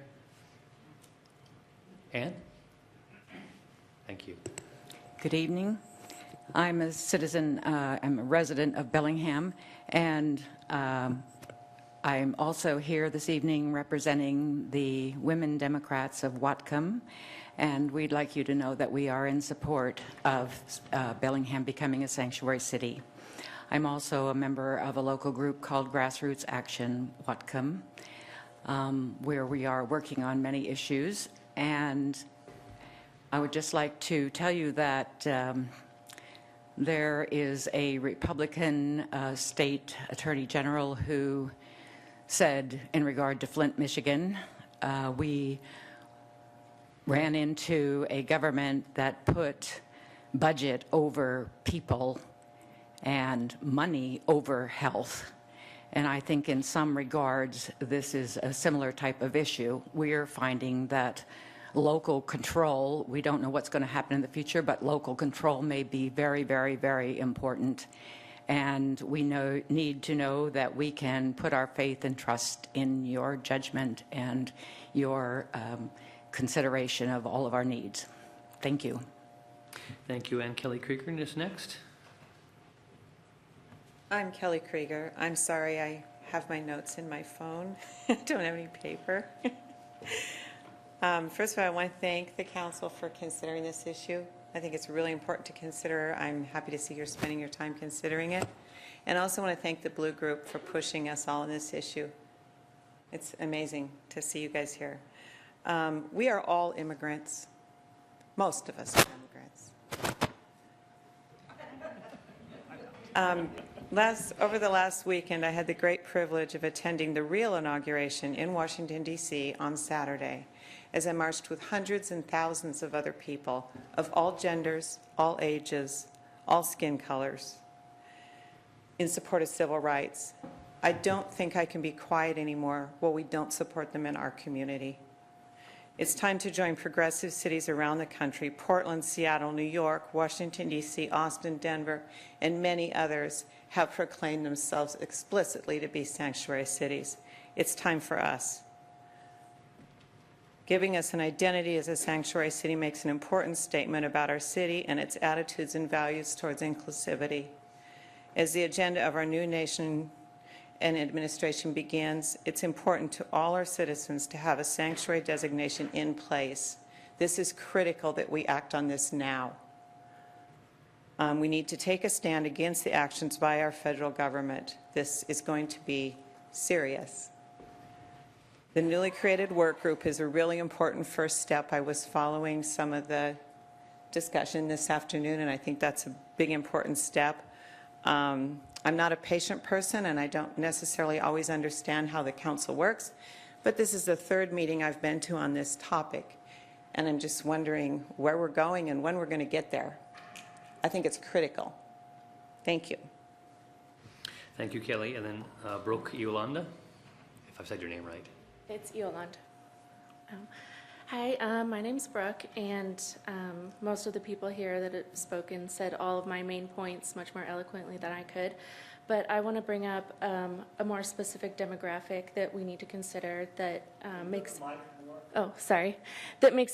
Ann? Thank you. Good evening. I'm a citizen, I'm a resident of Bellingham, and I'm also here this evening representing the Women Democrats of Whatcom, and we'd like you to know that we are in support of Bellingham becoming a sanctuary city. I'm also a member of a local group called Grassroots Action Whatcom, where we are working on many issues, and I would just like to tell you that there is a Republican state attorney general who said in regard to Flint, Michigan, we ran into a government that put budget over people and money over health. And I think in some regards, this is a similar type of issue. We're finding that local control, we don't know what's going to happen in the future, but local control may be very, very, very important. And we need to know that we can put our faith and trust in your judgment and your consideration of all of our needs. Thank you. Thank you. Ann Kelly Krieger is next. I'm Kelly Krieger. I'm sorry I have my notes in my phone. I don't have any paper. First of all, I want to thank the council for considering this issue. I think it's really important to consider. I'm happy to see you're spending your time considering it. And I also want to thank the Blue Group for pushing us all on this issue. It's amazing to see you guys here. We are all immigrants. Most of us are immigrants. Over the last weekend, I had the great privilege of attending the real inauguration in Washington, D.C. on Saturday, as I marched with hundreds and thousands of other people of all genders, all ages, all skin colors, in support of civil rights. I don't think I can be quiet anymore while we don't support them in our community. It's time to join progressive cities around the country. Portland, Seattle, New York, Washington, D.C., Austin, Denver, and many others have proclaimed themselves explicitly to be sanctuary cities. It's time for us. Giving us an identity as a sanctuary city makes an important statement about our city and its attitudes and values towards inclusivity. As the agenda of our new nation and administration begins, it's important to all our citizens to have a sanctuary designation in place. This is critical that we act on this now. We need to take a stand against the actions by our federal government. This is going to be serious. The newly created work group is a really important first step. I was following some of the discussion this afternoon, and I think that's a big, important step. I'm not a patient person, and I don't necessarily always understand how the council works, but this is the third meeting I've been to on this topic, and I'm just wondering where we're going and when we're going to get there. I think it's critical. Thank you. Thank you, Kelly. And then Brooke Yolanda, if I've said your name right. It's Yolanda. Hi, my name's Brooke, and most of the people here that have spoken said all of my main points much more eloquently than I could. But I want to bring up a more specific demographic that we need to consider that makes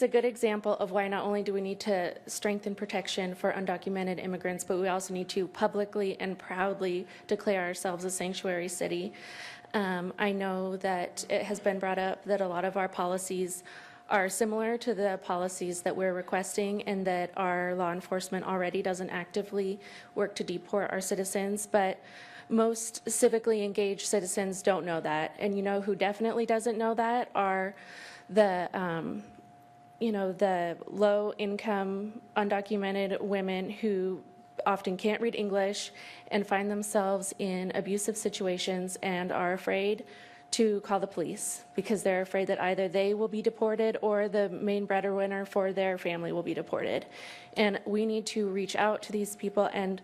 a good example of why not only do we need to strengthen protection for undocumented immigrants, but we also need to publicly and proudly declare ourselves a sanctuary city. I know that it has been brought up that a lot of our policies are similar to the policies that we're requesting, and that our law enforcement already doesn't actively work to deport our citizens, but most civically engaged citizens don't know that. And you know who definitely doesn't know that are the the low-income, undocumented women who often can't read English and find themselves in abusive situations and are afraid to call the police because they're afraid that either they will be deported or the main breadwinner for their family will be deported. And we need to reach out to these people and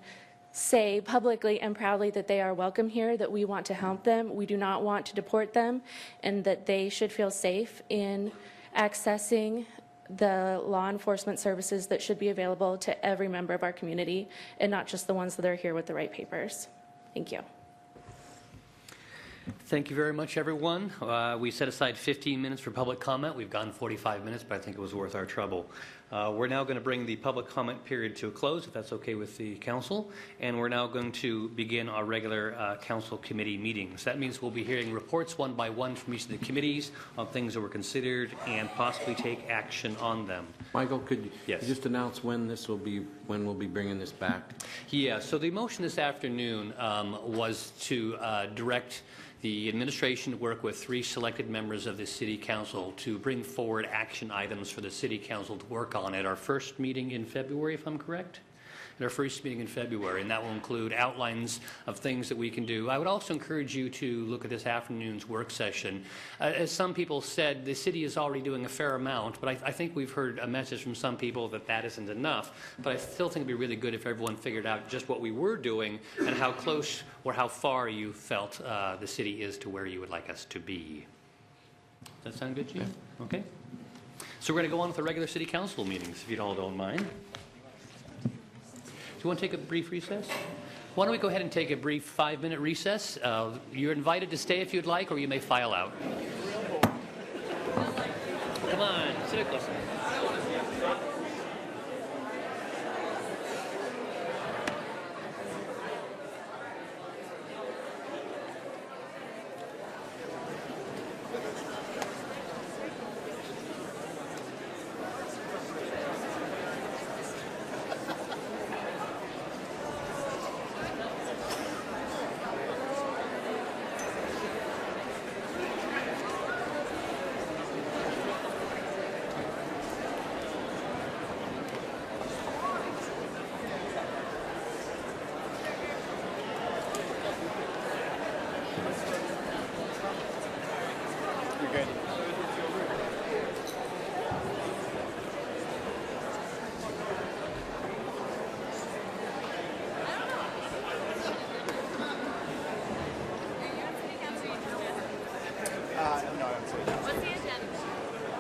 say publicly and proudly that they are welcome here, that we want to help them, we do not want to deport them, and that they should feel safe in accessing the law enforcement services that should be available to every member of our community and not just the ones that are here with the right papers. Thank you. Thank you very much, everyone. We set aside 15 minutes for public comment. We've gone 45 minutes, but I think it was worth our trouble. We're now going to bring the public comment period to a close, if that's okay with the council, and we're now going to begin our regular council committee meetings. That means we'll be hearing reports one by one from each of the committees on things that were considered and possibly take action on them. Michael, could you just announce when we'll be bringing this back? Yeah, so the motion this afternoon was to direct the administration to work with 3 selected members of the City Council to bring forward action items for the City Council to work on at our first meeting in February, if I'm correct? At our first meeting in February, and that will include outlines of things that we can do. I would also encourage you to look at this afternoon's work session. As some people said, the city is already doing a fair amount, but I think we've heard a message from some people that that isn't enough. But I still think it would be really good if everyone figured out just what we were doing and how close or how far you felt the city is to where you would like us to be. Does that sound good to you? Okay. So we're going to go on with the regular City Council meetings, if you all don't mind. Do you want to take a brief recess? Why don't we go ahead and take a brief 5-minute recess? You're invited to stay if you'd like, or you may file out. Come on, sit close.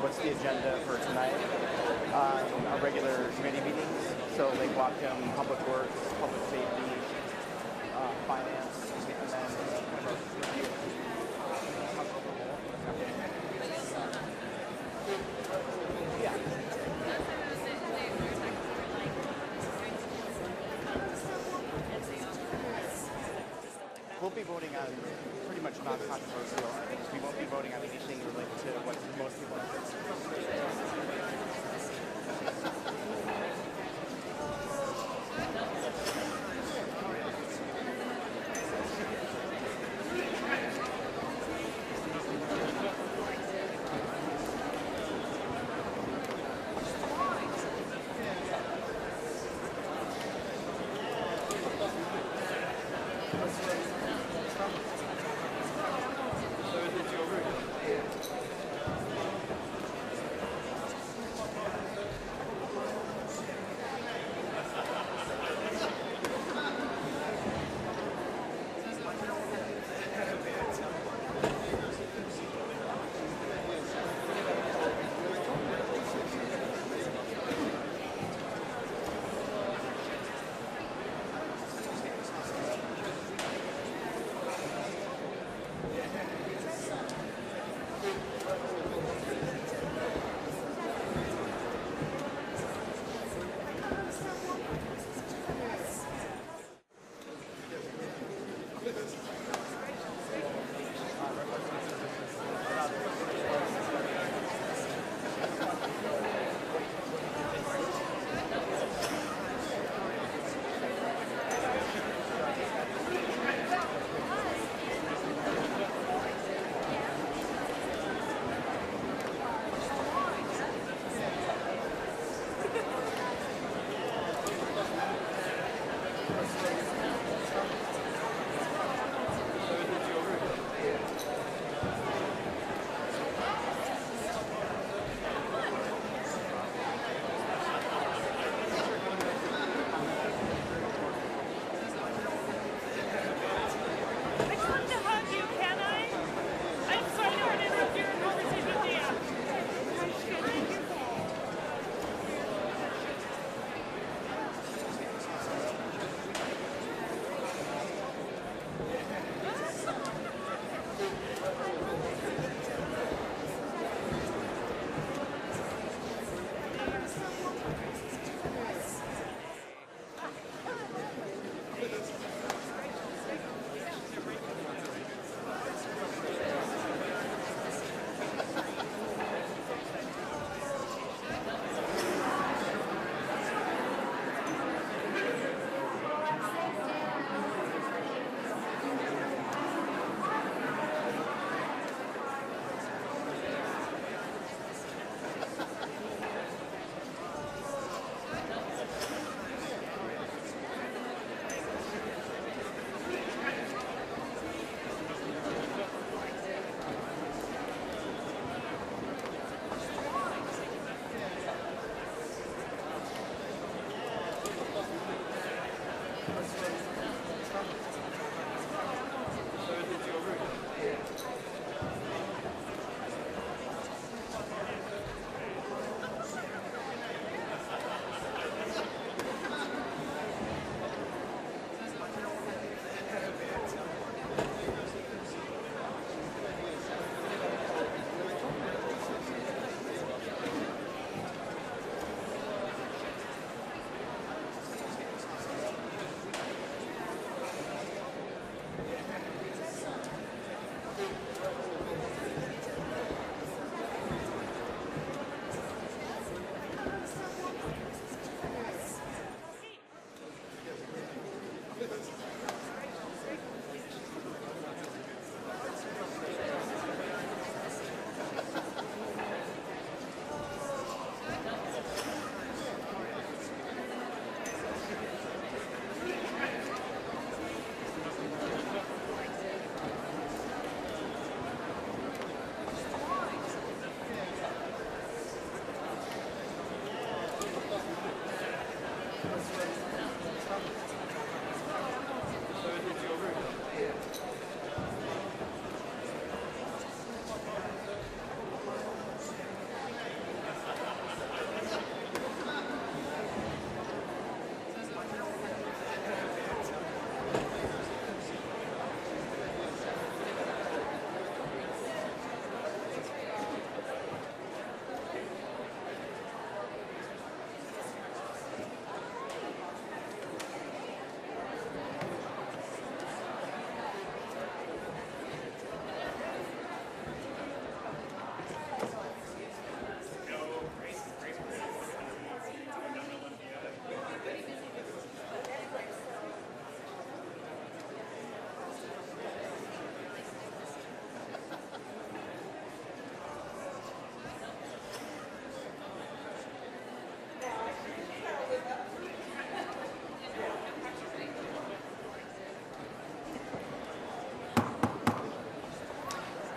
What's the agenda for tonight? Our regular committee meetings, so Lake Whatcom, Public Works, Public Safety, Finance, and then yeah. We'll be voting on pretty much non-controversial items. We won't be voting on anything related to what most people are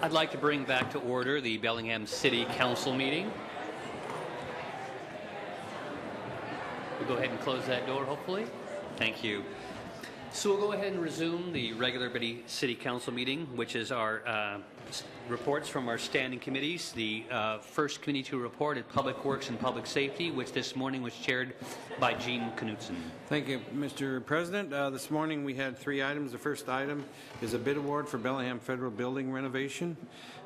I'd like to bring back to order the Bellingham City Council meeting. We'll go ahead and close that door, hopefully. Thank you. So we'll go ahead and resume the regular City Council meeting, which is our reports from our standing committees. The first committee to report is Public Works and Public Safety, which this morning was chaired by Gene Knutson. Thank you, Mr. President. This morning we had 3 items. The first item is a bid award for Bellingham Federal Building renovation.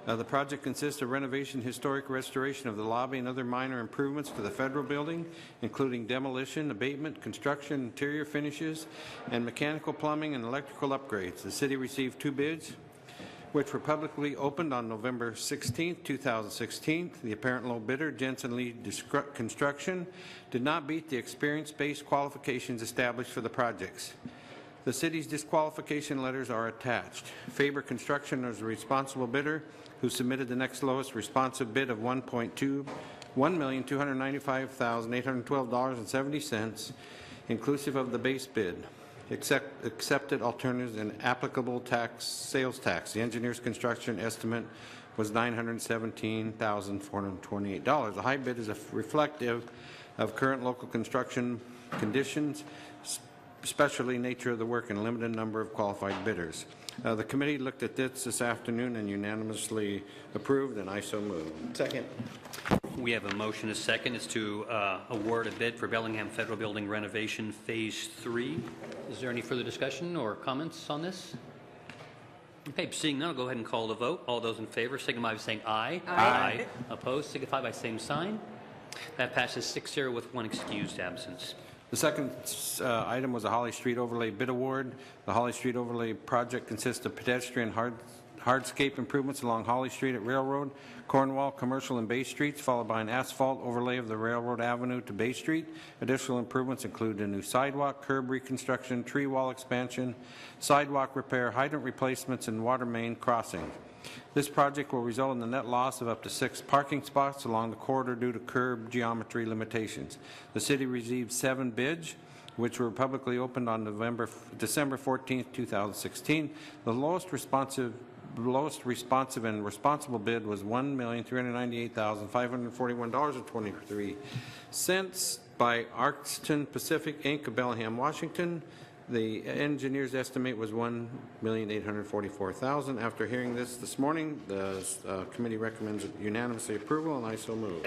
The project consists of renovation, historic restoration of the lobby and other minor improvements to the federal building, including demolition, abatement, construction, interior finishes, and mechanical plumbing and electrical upgrades. The city received 2 bids, which were publicly opened on November 16, 2016. The apparent low bidder, Jensen Lee Construction, did not meet the experience-based qualifications established for the projects. The city's disqualification letters are attached. Faber Construction is the responsible bidder, who submitted the next lowest responsive bid of $1,295,812.70, inclusive of the base bid. Accepted alternatives and applicable sales tax. The engineer's construction estimate was $917,428. The high bid is reflective of current local construction conditions, especially nature of the work, and limited number of qualified bidders. The committee looked at this afternoon and unanimously approved, and I so move. Second. We have a motion, a second, is to award a bid for Bellingham Federal Building renovation Phase 3. Is there any further discussion or comments on this? Okay, seeing none, I'll go ahead and call the vote. All those in favor signify by saying aye. Aye. Opposed signify by same sign. That passes 6-0 with 1 excused absence. The second item was a Holly Street Overlay bid award. The Holly Street Overlay project consists of pedestrian hardscape improvements along Holly Street at Railroad, Cornwall, Commercial, and Bay Streets, followed by an asphalt overlay of the Railroad Avenue to Bay Street. Additional improvements include a new sidewalk, curb reconstruction, tree wall expansion, sidewalk repair, hydrant replacements, and water main crossing. This project will result in the net loss of up to 6 parking spots along the corridor due to curb geometry limitations. The city received 7 bids, which were publicly opened on December 14, 2016. The lowest responsive and responsible bid was $1,398,541.23 by Arkston Pacific, Inc. of Bellingham, Washington. The engineer's estimate was $1,844,000. After hearing this morning, the committee recommends unanimously approval, and I so move.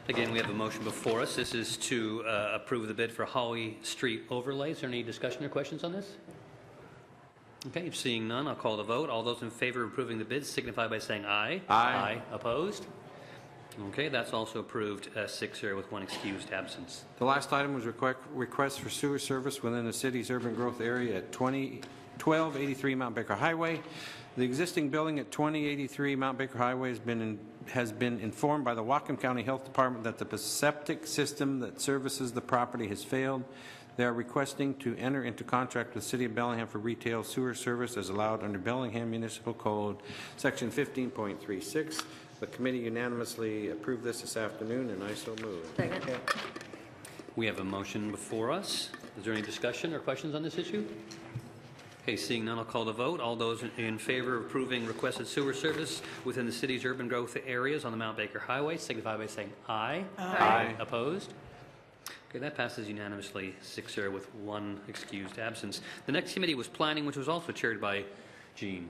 Again, we have a motion before us. This is to approve the bid for Holly Street Overlay. Is there any discussion or questions on this? Okay, seeing none, I'll call the vote. All those in favor of approving the bid signify by saying aye. Aye. Opposed? Okay, that's also approved 6-0 with 1 excused absence. The last item was request for sewer service within the city's urban growth area at 1283 Mount Baker Highway. The existing building at 2083 Mount Baker Highway has been informed by the Whatcom County Health Department that the septic system that services the property has failed. They are requesting to enter into contract with the City of Bellingham for retail sewer service as allowed under Bellingham Municipal Code, Section 15.36. The committee unanimously approved this afternoon, and I so move. Second. We have a motion before us. Is there any discussion or questions on this issue? Okay, seeing none, I'll call the vote. All those in favor of approving requested sewer service within the city's urban growth areas on the Mount Baker Highway signify by saying aye. Aye. Opposed? Okay, that passes unanimously 6-0 with 1 excused absence. The next committee was planning, which was also chaired by Gene.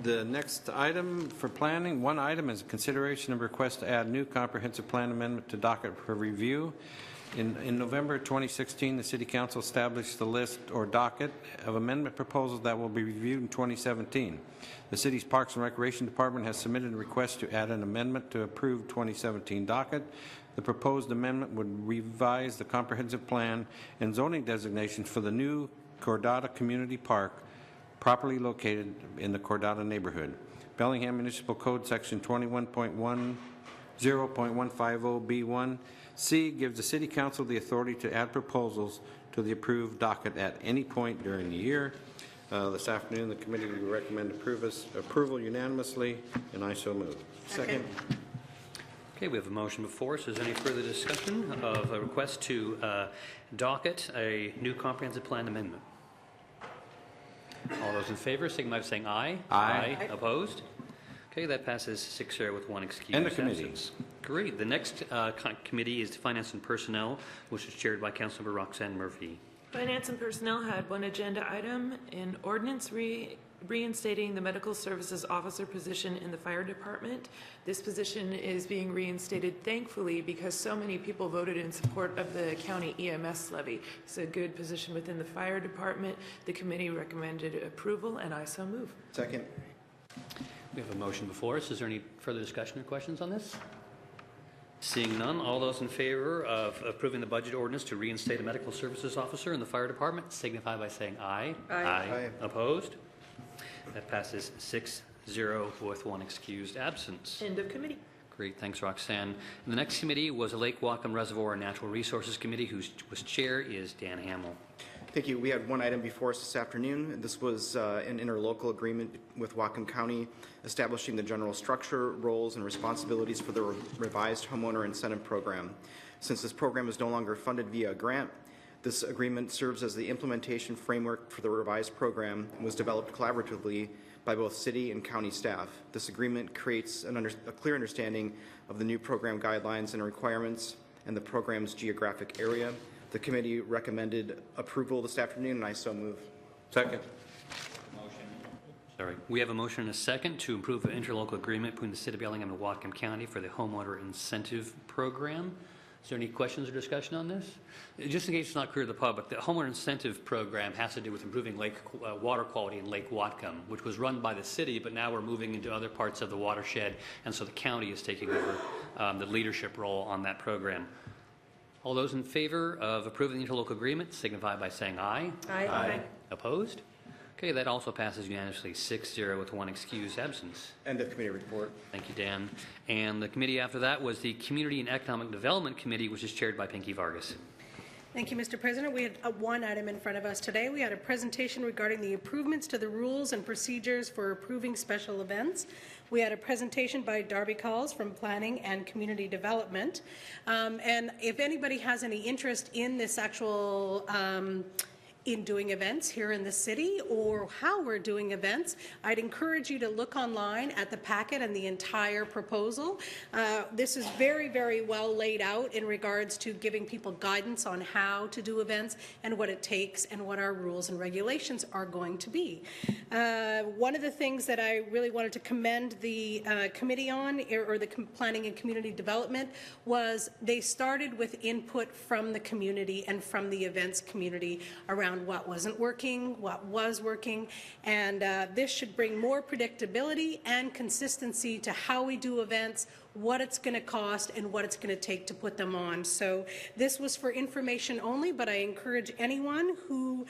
The next item for planning, one item is consideration of request to add new comprehensive plan amendment to docket for review. In November 2016, the City Council established the list or docket of amendment proposals that will be reviewed in 2017. The City's Parks and Recreation Department has submitted a request to add an amendment to approved 2017 docket. The proposed amendment would revise the comprehensive plan and zoning designations for the new Cordata Community Park, properly located in the Cordata neighborhood. Bellingham Municipal Code Section 21.10.150B1 C gives the City Council the authority to add proposals to the approved docket at any point during the year. This afternoon, the committee will recommend approval unanimously, and I so move. Second. Okay, we have a motion before us. Is there any further discussion of a request to docket a new comprehensive plan amendment? All those in favor signify by saying aye. Aye. Opposed? Okay, that passes 6-0 with one excuse. And the committee. Absence. Great. The next committee is Finance and Personnel, which is chaired by Councilmember Roxanne Murphy. Finance and Personnel had one agenda item, an ordinance reinstating the medical services officer position in the fire department. This position is being reinstated, thankfully, because so many people voted in support of the county EMS levy. It's a good position within the fire department. The committee recommended approval, and I so move. Second. We have a motion before us. Is there any further discussion or questions on this? Seeing none, all those in favor of approving the budget ordinance to reinstate a medical services officer in the fire department signify by saying aye. Aye. Opposed? That passes 6-0 with one excused absence. End of committee. Great, thanks, Roxanne. And the next committee was the Lake Whatcom Reservoir and Natural Resources Committee, whose chair is Dan Hamill. Thank you. We had one item before us this afternoon. This was an interlocal agreement with Whatcom County establishing the general structure, roles, and responsibilities for the revised homeowner incentive program. Since this program is no longer funded via a grant, this agreement serves as the implementation framework for the revised program and was developed collaboratively by both city and county staff. This agreement creates a clear understanding of the new program guidelines and requirements and the program's geographic area. The committee recommended approval this afternoon, and I so move. Second. Sorry. We have a motion and a second to approve an interlocal agreement between the City of Bellingham and Whatcom County for the homeowner incentive program. Is there any questions or discussion on this? Just in case it's not clear to the public, the homeowner incentive program has to do with improving lake water quality in Lake Whatcom, which was run by the city, but now we're moving into other parts of the watershed, and so the county is taking over the leadership role on that program. All those in favor of approving the interlocal agreement signify by saying aye. Aye. Opposed? Okay, that also passes unanimously 6-0 with one excused absence. End of committee report. Thank you, Dan. And the committee after that was the Community and Economic Development Committee, which is chaired by Pinky Vargas. Thank you, Mr. President. We had one item in front of us today. We had a presentation regarding the improvements to the rules and procedures for approving special events. We had a presentation by Darby Calls from Planning and Community Development. And if anybody has any interest in this actual in doing events here in the city or how we're doing events, I'd encourage you to look online at the packet and the entire proposal. This is very, very well laid out in regards to giving people guidance on how to do events and what it takes and what our rules and regulations are going to be. One of the things that I really wanted to commend the committee on, or the Planning and Community Development, was they started with input from the community and from the events community around what wasn't working, what was working, and this should bring more predictability and consistency to how we do events, what it's going to cost, and what it's going to take to put them on. So this was for information only, but I encourage anyone who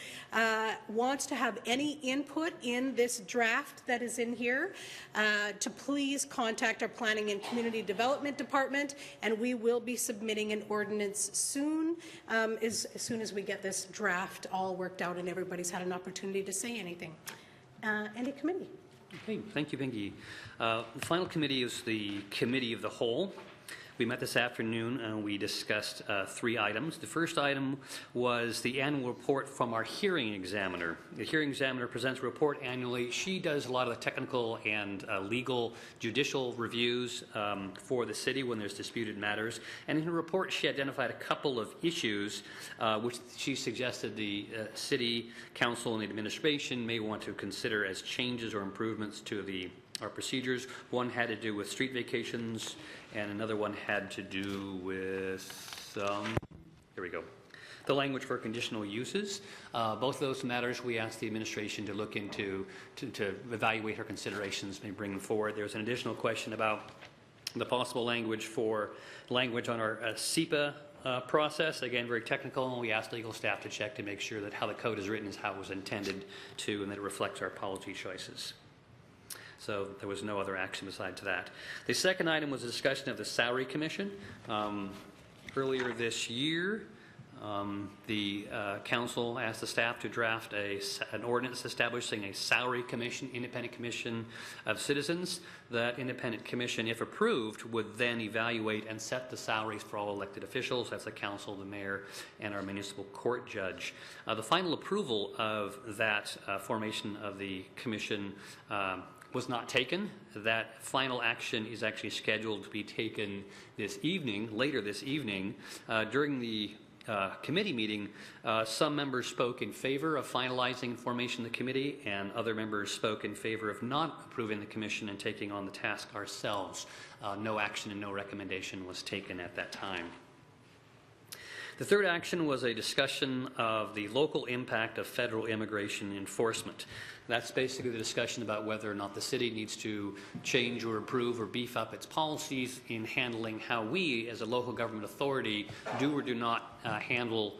wants to have any input in this draft that is in here to please contact our Planning and Community Development Department, and we will be submitting an ordinance soon, as soon as we get this draft all worked out and everybody's had an opportunity to say anything. Any committee? Okay, thank you, Pinky. The final committee is the Committee of the Whole. We met this afternoon and we discussed 3 items. The first item was the annual report from our hearing examiner. The hearing examiner presents a report annually. She does a lot of the technical and legal judicial reviews for the city when there's disputed matters. And in her report, she identified a couple of issues which she suggested the city council and the administration may want to consider as changes or improvements to our procedures. One had to do with street vacations, and another one had to do with, here we go, the language for conditional uses. Both of those matters we asked the administration to look into, to evaluate her considerations, maybe bring them forward. There's an additional question about the possible language on our SEPA process, again, very technical, and we asked legal staff to check to make sure that how the code is written is how it was intended to, and that it reflects our policy choices. So there was no other action beside to that. The second item was a discussion of the Salary Commission. Earlier this year, the council asked the staff to draft an ordinance establishing a salary commission, independent commission of citizens. That independent commission, if approved, would then evaluate and set the salaries for all elected officials. That's the council, the mayor, and our municipal court judge. The final approval of that formation of the commission was not taken. That final action is actually scheduled to be taken this evening, later this evening. During the committee meeting, some members spoke in favor of finalizing formation of the committee, and other members spoke in favor of not approving the commission and taking on the task ourselves. No action and no recommendation was taken at that time. The third action was a discussion of the local impact of federal immigration enforcement. That's basically the discussion about whether or not the city needs to change or improve or beef up its policies in handling how we, as a local government authority, do or do not handle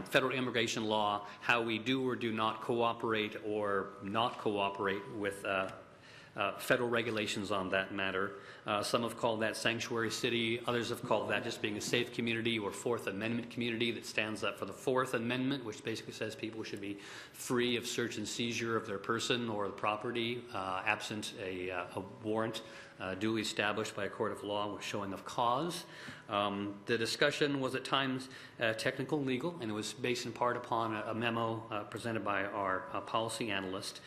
federal immigration law, how we do or do not cooperate or not cooperate with federal regulations on that matter. Some have called that sanctuary city. Others have called that just being a safe community or Fourth Amendment community that stands up for the Fourth Amendment, which basically says people should be free of search and seizure of their person or the property absent a warrant duly established by a court of law with showing of cause. The discussion was at times technical and legal, and it was based in part upon a memo presented by our policy analyst.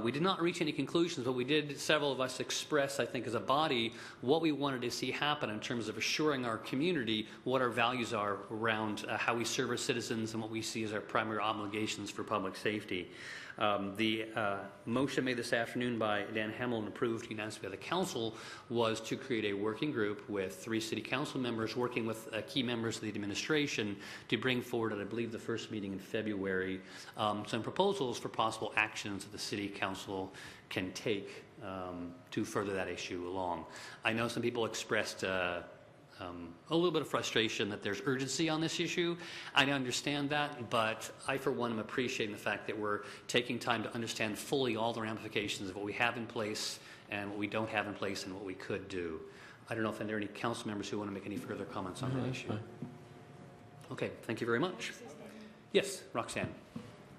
We did not reach any conclusions, but we did, several of us express, I think, as a body, what we wanted to see happen in terms of assuring our community what our values are around how we serve our citizens and what we see as our primary obligations for public safety. The motion made this afternoon by Dan Hamill and approved unanimously by the council was to create a working group with 3 city council members working with key members of the administration to bring forward, at I believe the first meeting in February, some proposals for possible actions that the city council can take to further that issue along. I know some people expressed a little bit of frustration that there's urgency on this issue. I understand that, but I, for one, am appreciating the fact that we're taking time to understand fully all the ramifications of what we have in place and what we don't have in place and what we could do. I don't know if there are any council members who want to make any further comments on that issue. Okay, thank you very much. Yes, Roxanne.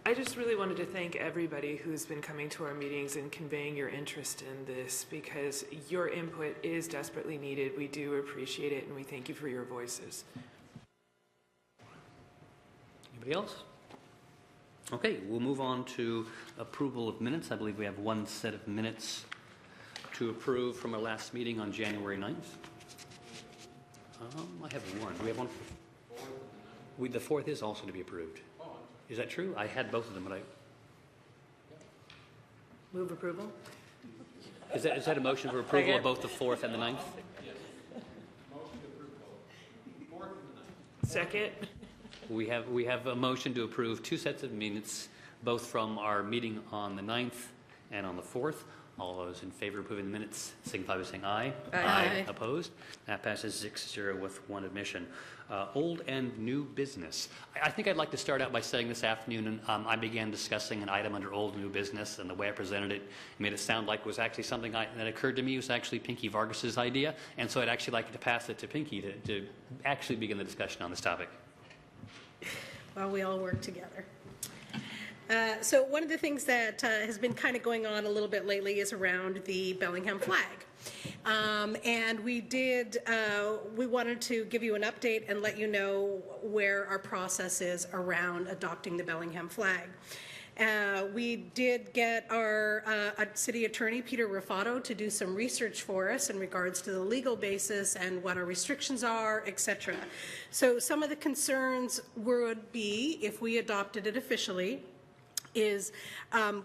I just really wanted to thank everybody who's been coming to our meetings and conveying your interest in this, because your input is desperately needed. We do appreciate it, and we thank you for your voices. Anybody else? Okay, we'll move on to approval of minutes. I believe we have one set of minutes to approve from our last meeting on January 9th. I have one. Do we have one? The 4th is also to be approved. Is that true? I had both of them, but I... Move approval? Is that a motion for approval of both the 4th and the 9th? Second. We have a motion to approve 2 sets of minutes, both from our meeting on the 9th and on the 4th. All those in favor of approving the minutes signify by saying aye. Aye. Opposed? That passes 6-0 with 1 admission. Old and new business. I think I'd like to start out by saying this afternoon, I began discussing an item under old and new business, and the way I presented it made it sound like it was actually something that occurred to me. It was actually Pinky Vargas's idea, and so I'd actually like to pass it to Pinky to actually begin the discussion on this topic. Well, we all work together. So one of the things that has been kind of going on a little bit lately is around the Bellingham flag. And we wanted to give you an update and let you know where our process is around adopting the Bellingham flag. We did get our city attorney, Peter Raffato, to do some research for us in regards to the legal basis and what our restrictions are, etc. So some of the concerns would be, if we adopted it officially, is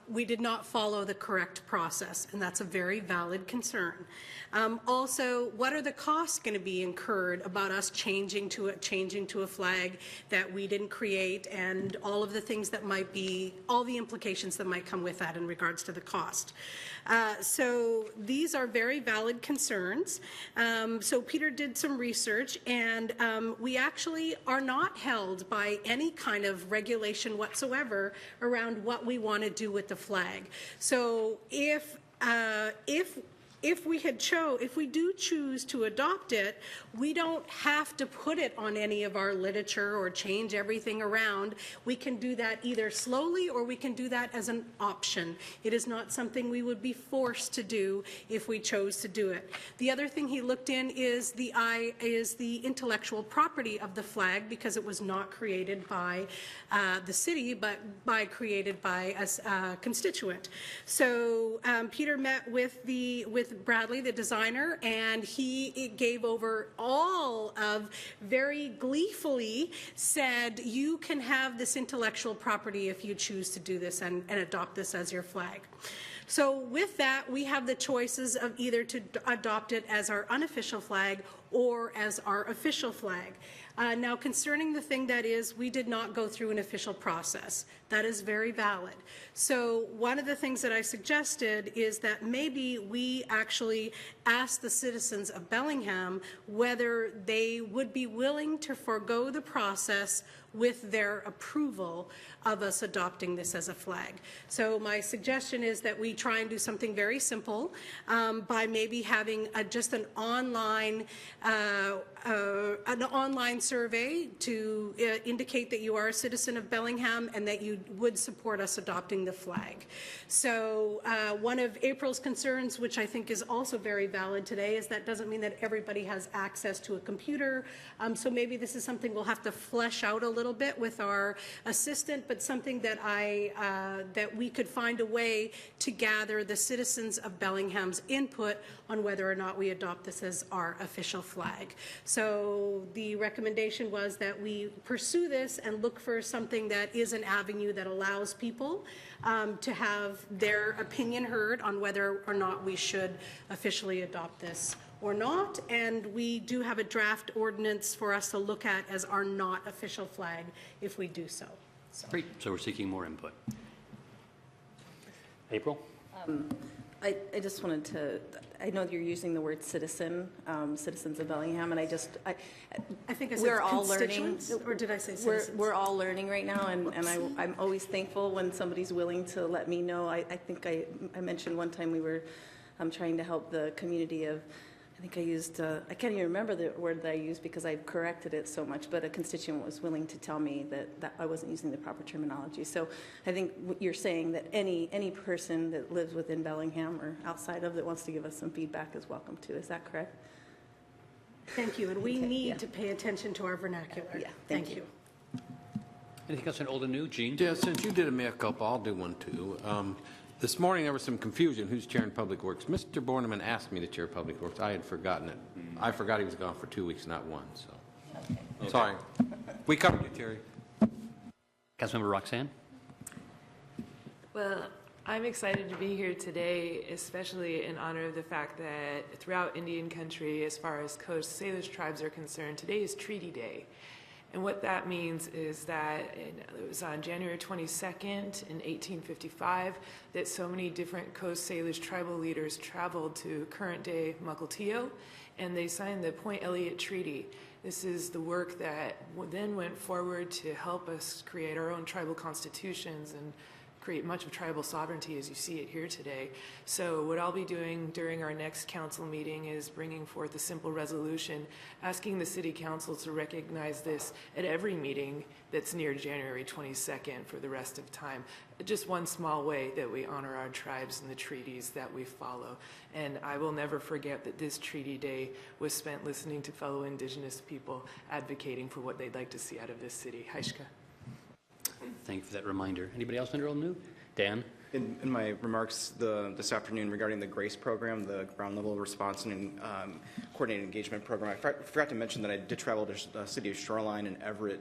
we did not follow the correct process, and that's a very valid concern. Also, what are the costs going to be incurred about us changing to a flag that we didn't create, and all of the things that might be, all the implications that might come with that in regards to the cost. So these are very valid concerns. So Peter did some research, and we actually are not held by any kind of regulation whatsoever around what we want to do with the flag. So if if we do choose to adopt it, we don't have to put it on any of our literature or change everything around. We can do that either slowly or we can do that as an option. It is not something we would be forced to do if we chose to do it. The other thing he looked in is the intellectual property of the flag, because it was not created by the city, but created by a constituent. So Peter met with Bradley, the designer, and he gave over all of, very gleefully said, you can have this intellectual property if you choose to do this and adopt this as your flag. So with that, we have the choices of either to adopt it as our unofficial flag or as our official flag. Now, concerning the thing that is, we did not go through an official process. That is very valid. So one of the things that I suggested is that maybe we actually ask the citizens of Bellingham whether they would be willing to forego the process with their approval of us adopting this as a flag. So my suggestion is that we try and do something very simple by maybe having just an online survey to indicate that you are a citizen of Bellingham and that you would support us adopting the flag. So one of April's concerns, which I think is also very valid today, is that doesn't mean that everybody has access to a computer. So maybe this is something we'll have to flesh out a little bit with our assistant, but something that that we could find a way to gather the citizens of Bellingham's input on whether or not we adopt this as our official flag. So the recommendation was that we pursue this and look for something that is an avenue that allows people to have their opinion heard on whether or not we should officially adopt this or not. And we do have a draft ordinance for us to look at as our not official flag if we do so. Great. So we're seeking more input. April? I just wanted to, I know you're using the word citizen, citizens of Bellingham, and I think I said we're all learning. constituents, or did I say citizens? We're all learning right now, and I'm always thankful when somebody's willing to let me know. I think I mentioned one time we were trying to help the community of, I think I used, I can't even remember the word that I used because I've corrected it so much, but a constituent was willing to tell me that I wasn't using the proper terminology. So I think you're saying that any person that lives within Bellingham or outside of that wants to give us some feedback is welcome to. Is that correct? Thank you. And we need to pay attention to our vernacular. Yeah, thank you. Anything else on old and new? Gene? Yeah, since you did a mea culpa, I'll do one too. This morning there was some confusion. Who's chairing Public Works? Mr. Borneman asked me to chair Public Works. I had forgotten it. I forgot he was gone for 2 weeks, not one. So, okay. Sorry. We covered you, Terry. Councilmember Roxanne? Well, I'm excited to be here today, especially in honor of the fact that throughout Indian country, as far as Coast Salish tribes are concerned, today is Treaty Day. And what that means is that it was on January 22nd in 1855 that so many different Coast Salish tribal leaders traveled to current-day Mukilteo, and they signed the Point Elliott Treaty. This is the work that then went forward to help us create our own tribal constitutions and create much of tribal sovereignty as you see it here today. So what I'll be doing during our next council meeting is bringing forth a simple resolution asking the city council to recognize this at every meeting that's near January 22nd for the rest of time. Just one small way that we honor our tribes and the treaties that we follow. And I will never forget that this Treaty Day was spent listening to fellow Indigenous people advocating for what they'd like to see out of this city. Haishka. Thank you for that reminder. Anybody else under old and new? Dan? In my remarks this afternoon regarding the GRACE program, the Ground Level Response and Coordinated Engagement Program, I forgot to mention that I did travel to the city of Shoreline and Everett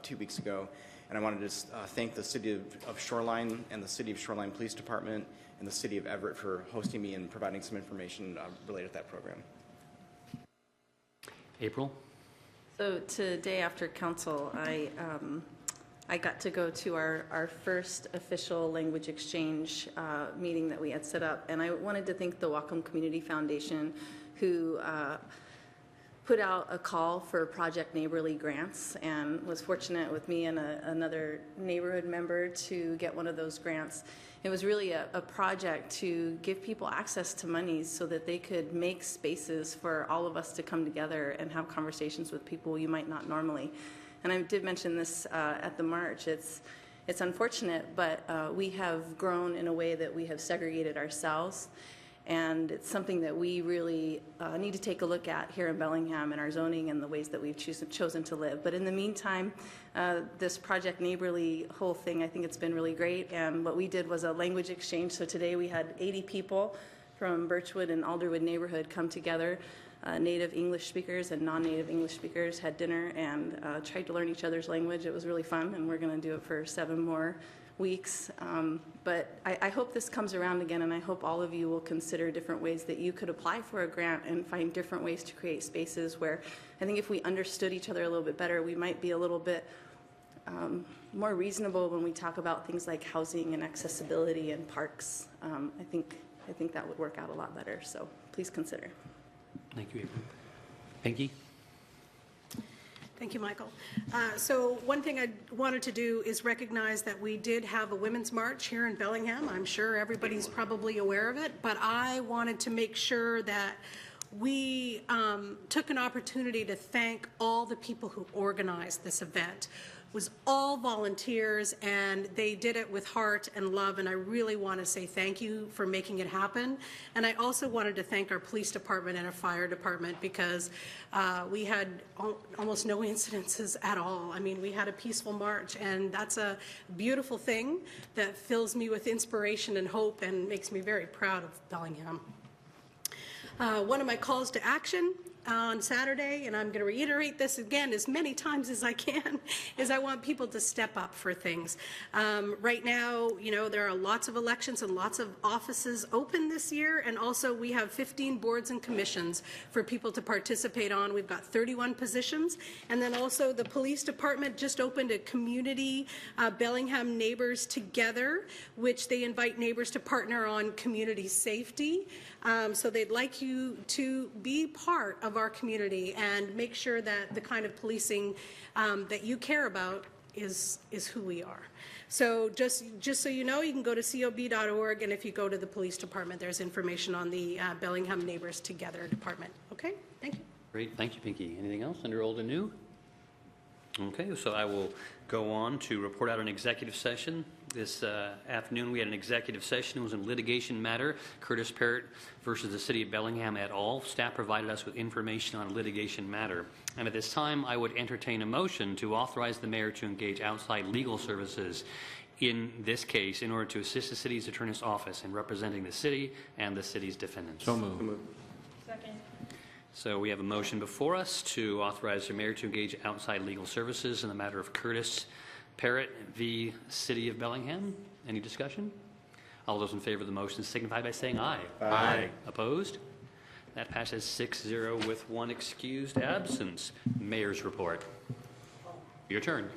2 weeks ago, and I wanted to thank the city of Shoreline and the city of Shoreline Police Department and the city of Everett for hosting me and providing some information related to that program. April? So today after council, I got to go to our first official language exchange meeting that we had set up, and I wanted to thank the Whatcom Community Foundation who put out a call for Project Neighborly grants and was fortunate with me and another neighborhood member to get one of those grants. It was really a project to give people access to monies so that they could make spaces for all of us to come together and have conversations with people you might not normally. And I did mention this at the march. It's unfortunate, but we have grown in a way that we have segregated ourselves. And it's something that we really need to take a look at here in Bellingham and our zoning and the ways that we've chosen to live. But in the meantime, this Project Neighborly whole thing, I think it's been really great. And what we did was a language exchange. So today we had 80 people from Birchwood and Alderwood neighborhood come together. Native English speakers and non-native English speakers had dinner and tried to learn each other's language. It was really fun, and we're going to do it for 7 more weeks. But I hope this comes around again, and I hope all of you will consider different ways that you could apply for a grant and find different ways to create spaces where I think if we understood each other a little bit better, we might be a little bit more reasonable when we talk about things like housing and accessibility and parks. I think that would work out a lot better, so please consider. Thank you, April. Pinky? Thank you, Michael. So one thing I wanted to do is recognize that we did have a Women's March here in Bellingham. I'm sure everybody's probably aware of it, but I wanted to make sure that we took an opportunity to thank all the people who organized this event. It was all volunteers, and they did it with heart and love, and I really want to say thank you for making it happen. And I also wanted to thank our police department and our fire department, because we had almost no incidences at all. I mean, we had a peaceful march, and that's a beautiful thing that fills me with inspiration and hope and makes me very proud of Bellingham. One of my calls to action on Saturday, and I'm going to reiterate this again as many times as I can, is I want people to step up for things. Right now, you know, there are lots of elections and lots of offices open this year, and also we have 15 boards and commissions for people to participate on. We've got 31 positions, and then also the police department just opened a community Bellingham Neighbors Together, which they invite neighbors to partner on community safety. So they'd like you to be part of our community and make sure that the kind of policing that you care about is who we are. So just so you know, you can go to cob.org, and if you go to the police department, there's information on the Bellingham Neighbors Together department. Okay, thank you. Great, thank you, Pinky. Anything else under old and new? Okay, so I will go on to report out an executive session. This afternoon we had an executive session. It was a litigation matter, Curtis Parrott versus the City of Bellingham et al. Staff provided us with information on a litigation matter. And at this time, I would entertain a motion to authorize the mayor to engage outside legal services in this case in order to assist the city's attorney's office in representing the city and the city's defendants. So moved. Second. So we have a motion before us to authorize the mayor to engage outside legal services in the matter of Curtis Parrott v. City of Bellingham. Any discussion? All those in favor of the motion signify by saying aye. Aye. Opposed? That passes 6-0 with one excused absence. Mayor's report. Your turn.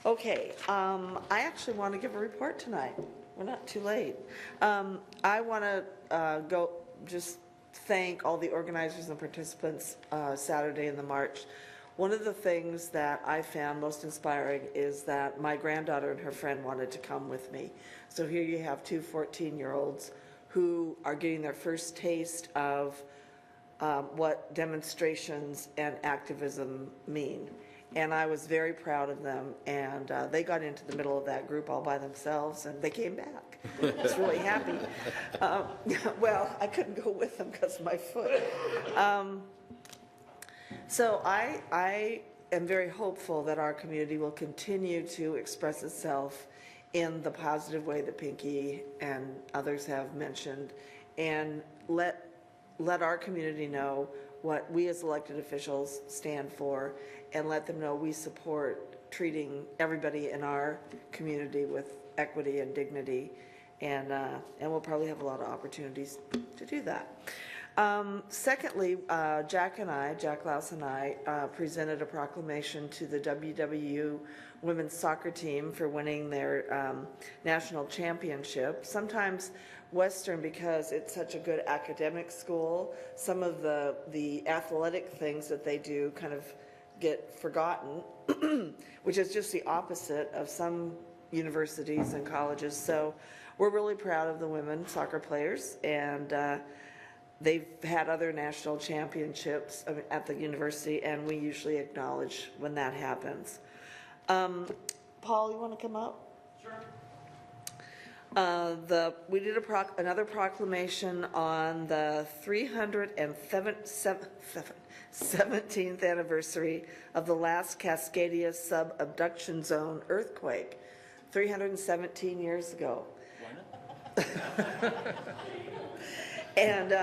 Okay, I actually want to give a report tonight. We're not too late. I want to just thank all the organizers and participants Saturday in the march. One of the things that I found most inspiring is that my granddaughter and her friend wanted to come with me. So here you have two 14-year-olds who are getting their first taste of what demonstrations and activism mean. And I was very proud of them, and they got into the middle of that group all by themselves, and they came back. I was really happy. Well, I couldn't go with them because of my foot. So I am very hopeful that our community will continue to express itself in the positive way that Pinky and others have mentioned, and let our community know what we as elected officials stand for, and let them know we support treating everybody in our community with equity and dignity, and we'll probably have a lot of opportunities to do that. Secondly, Jack Louse and I, presented a proclamation to the WWU women's soccer team for winning their national championship. Sometimes Western, because it's such a good academic school, some of the athletic things that they do kind of get forgotten, which is just the opposite of some universities and colleges. So we're really proud of the women soccer players, and they've had other national championships at the university, and we usually acknowledge when that happens. Paul, you want to come up? Sure. We did another proclamation on the 317th anniversary of the last Cascadia sub-abduction zone earthquake, 317 years ago. And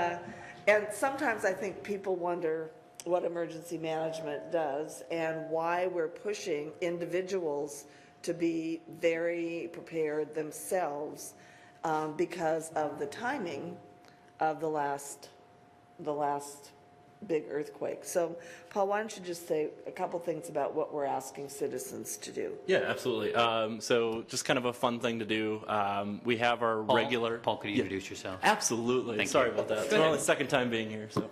sometimes I think people wonder what emergency management does and why we're pushing individuals to be very prepared themselves because of the timing of the last big earthquake. So, Paul, why don't you just say a couple things about what we're asking citizens to do? Yeah, absolutely. So just kind of a fun thing to do. We have our regular... Paul, could you introduce yourself? Absolutely. Sorry about that. It's my only second time being here. So,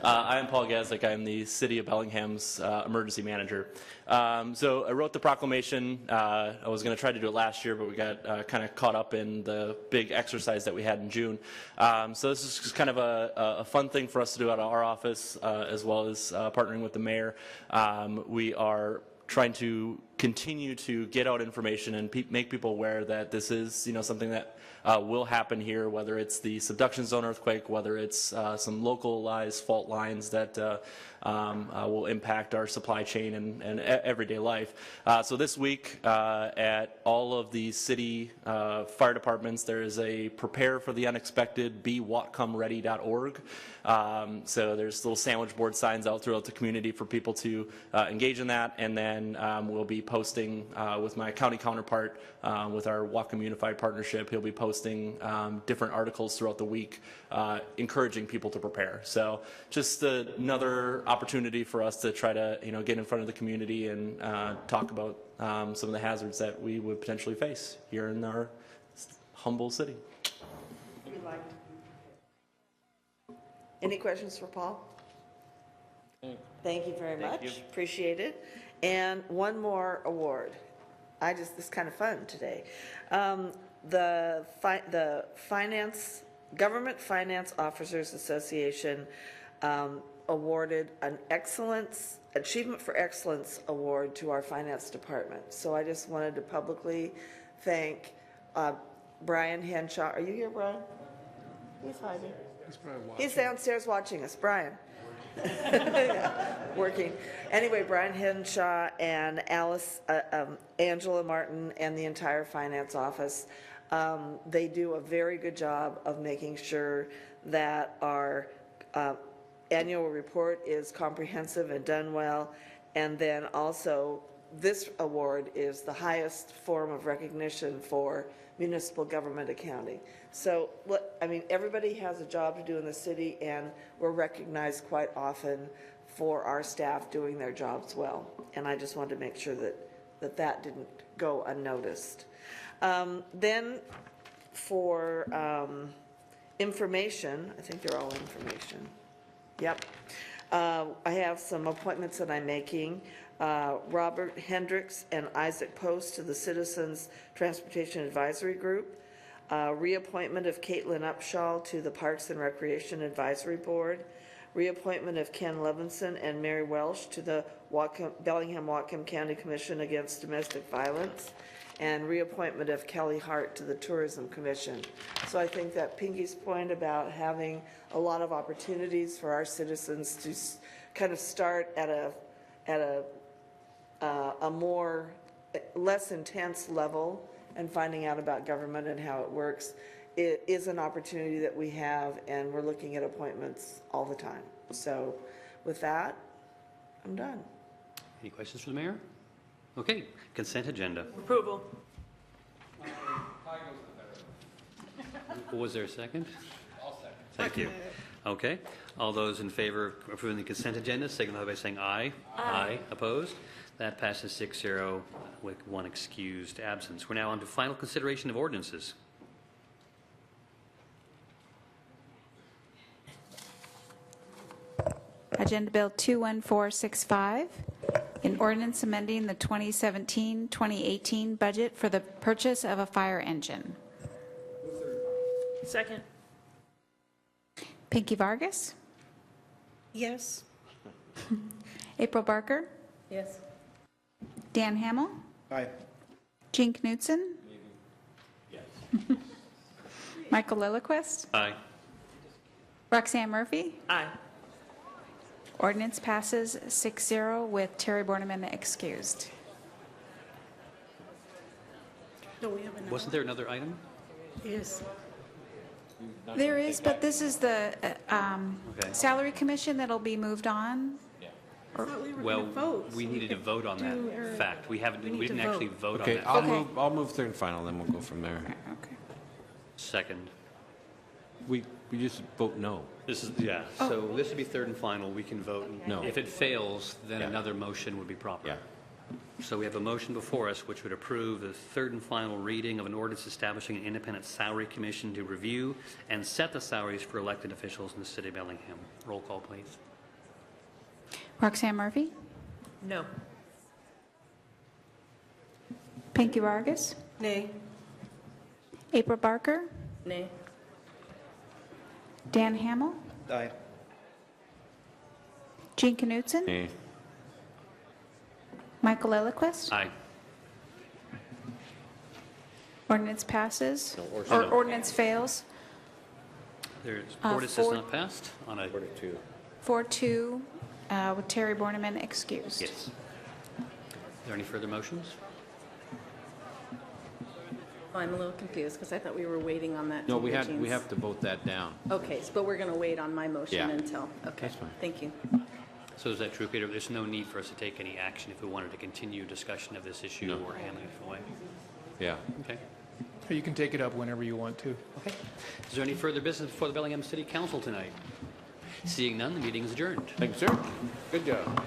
I am Paul Gazdick. I'm the City of Bellingham's emergency manager. So I wrote the proclamation. I was going to try to do it last year, but we got kind of caught up in the big exercise that we had in June. So this is just kind of a fun thing for us to do out of our office, as well as partnering with the mayor. We are trying to continue to get out information and make people aware that this is, something that will happen here, whether it's the subduction zone earthquake, whether it's some localized fault lines that will impact our supply chain and everyday life. So this week at all of the city fire departments, there is a prepare for the unexpected, bewhatcomeready.org. So there's little sandwich board signs out throughout the community for people to engage in that, and then we'll be posting with my county counterpart with our Whatcom Unified Partnership. He'll be posting different articles throughout the week encouraging people to prepare. So just another opportunity for us to try to get in front of the community and talk about some of the hazards that we would potentially face here in our humble city. Any questions for Paul? Thank you very much. Appreciate it. And one more award. This is kind of fun today. The Government Finance Officers Association awarded an Achievement for Excellence Award to our finance department. So I just wanted to publicly thank Brian Henshaw. Are you here, Brian? He's hiding. He's downstairs watching us. Brian. Yeah, working. Anyway, Brian Henshaw and Angela Martin and the entire finance office, they do a very good job of making sure that our annual report is comprehensive and done well. And then also, this award is the highest form of recognition for municipal government accounting. So, everybody has a job to do in the city, and we're recognized quite often for our staff doing their jobs well. And I just wanted to make sure that didn't go unnoticed. Then for information, I think they're all information. Yep. I have some appointments that I'm making. Robert Hendricks and Isaac Post to the Citizens Transportation Advisory Group. Reappointment of Caitlin Upshaw to the Parks and Recreation Advisory Board. Reappointment of Ken Levinson and Mary Welsh to the Bellingham-Whatcom County Commission Against Domestic Violence. And reappointment of Kelly Hart to the Tourism Commission. So I think that Pinky's point about having a lot of opportunities for our citizens to kind of start at a less intense level and finding out about government and how it works, it is an opportunity that we have, and we're looking at appointments all the time. So with that, I'm done. Any questions for the mayor? Okay, consent agenda. Approval. Was there a second? I'll second. Thank you. Okay. All those in favor of approving the consent agenda signify by saying aye. Aye. Opposed? That passes 6-0 with one excused absence. We're now on to final consideration of ordinances. Agenda Bill 21465, an ordinance amending the 2017-2018 budget for the purchase of a fire engine. Second. Pinky Vargas, Yes. April Barker, Yes. Dan Hamel, Aye. Jean Knutson, Michael Lillquist, Aye. Roxanne Murphy. Aye. Ordinance passes 6-0 with Terry Borneman excused. No, we have another. Wasn't there another item? Yes. There is, but this is the salary commission that'll be moved on. I thought we were Well, going to vote. we needed to vote on that fact. We need didn't to actually vote. vote Okay, on that. I'll move third and final, then we'll go from there. Okay. Second. We just vote no. This is, yeah, so this would be third and final. We can vote. No. If it fails, then Yeah. another motion would be proper. Yeah. So we have a motion before us which would approve the third and final reading of an ordinance establishing an independent salary commission to review and set the salaries for elected officials in the city of Bellingham. Roll call, please. Roxanne Murphy, No. Pinky Vargas, Nay. April Barker, Nay. Dan Hamel, Aye. Jean Knutson, Nay. Michael Lillquist. Aye. Ordinance passes, No, or ordinance fails, There's, ordinance is four- not passed on a... 4-2 with Terry Borneman excused. Yes. Are there any further motions? Oh, I'm a little confused because I thought we were waiting on that. No, to we hear have Jean's- to vote that down. Okay, but we're going to wait on my motion Yeah. until, okay. That's fine. Thank you. So is that true, Peter? There's no need for us to take any action if we wanted to continue discussion of this issue or handling it away? Yeah. Okay. You can take it up whenever you want to. Okay. Is there any further business before the Bellingham City Council tonight? Seeing none, the meeting is adjourned. Thank you, sir. Good job.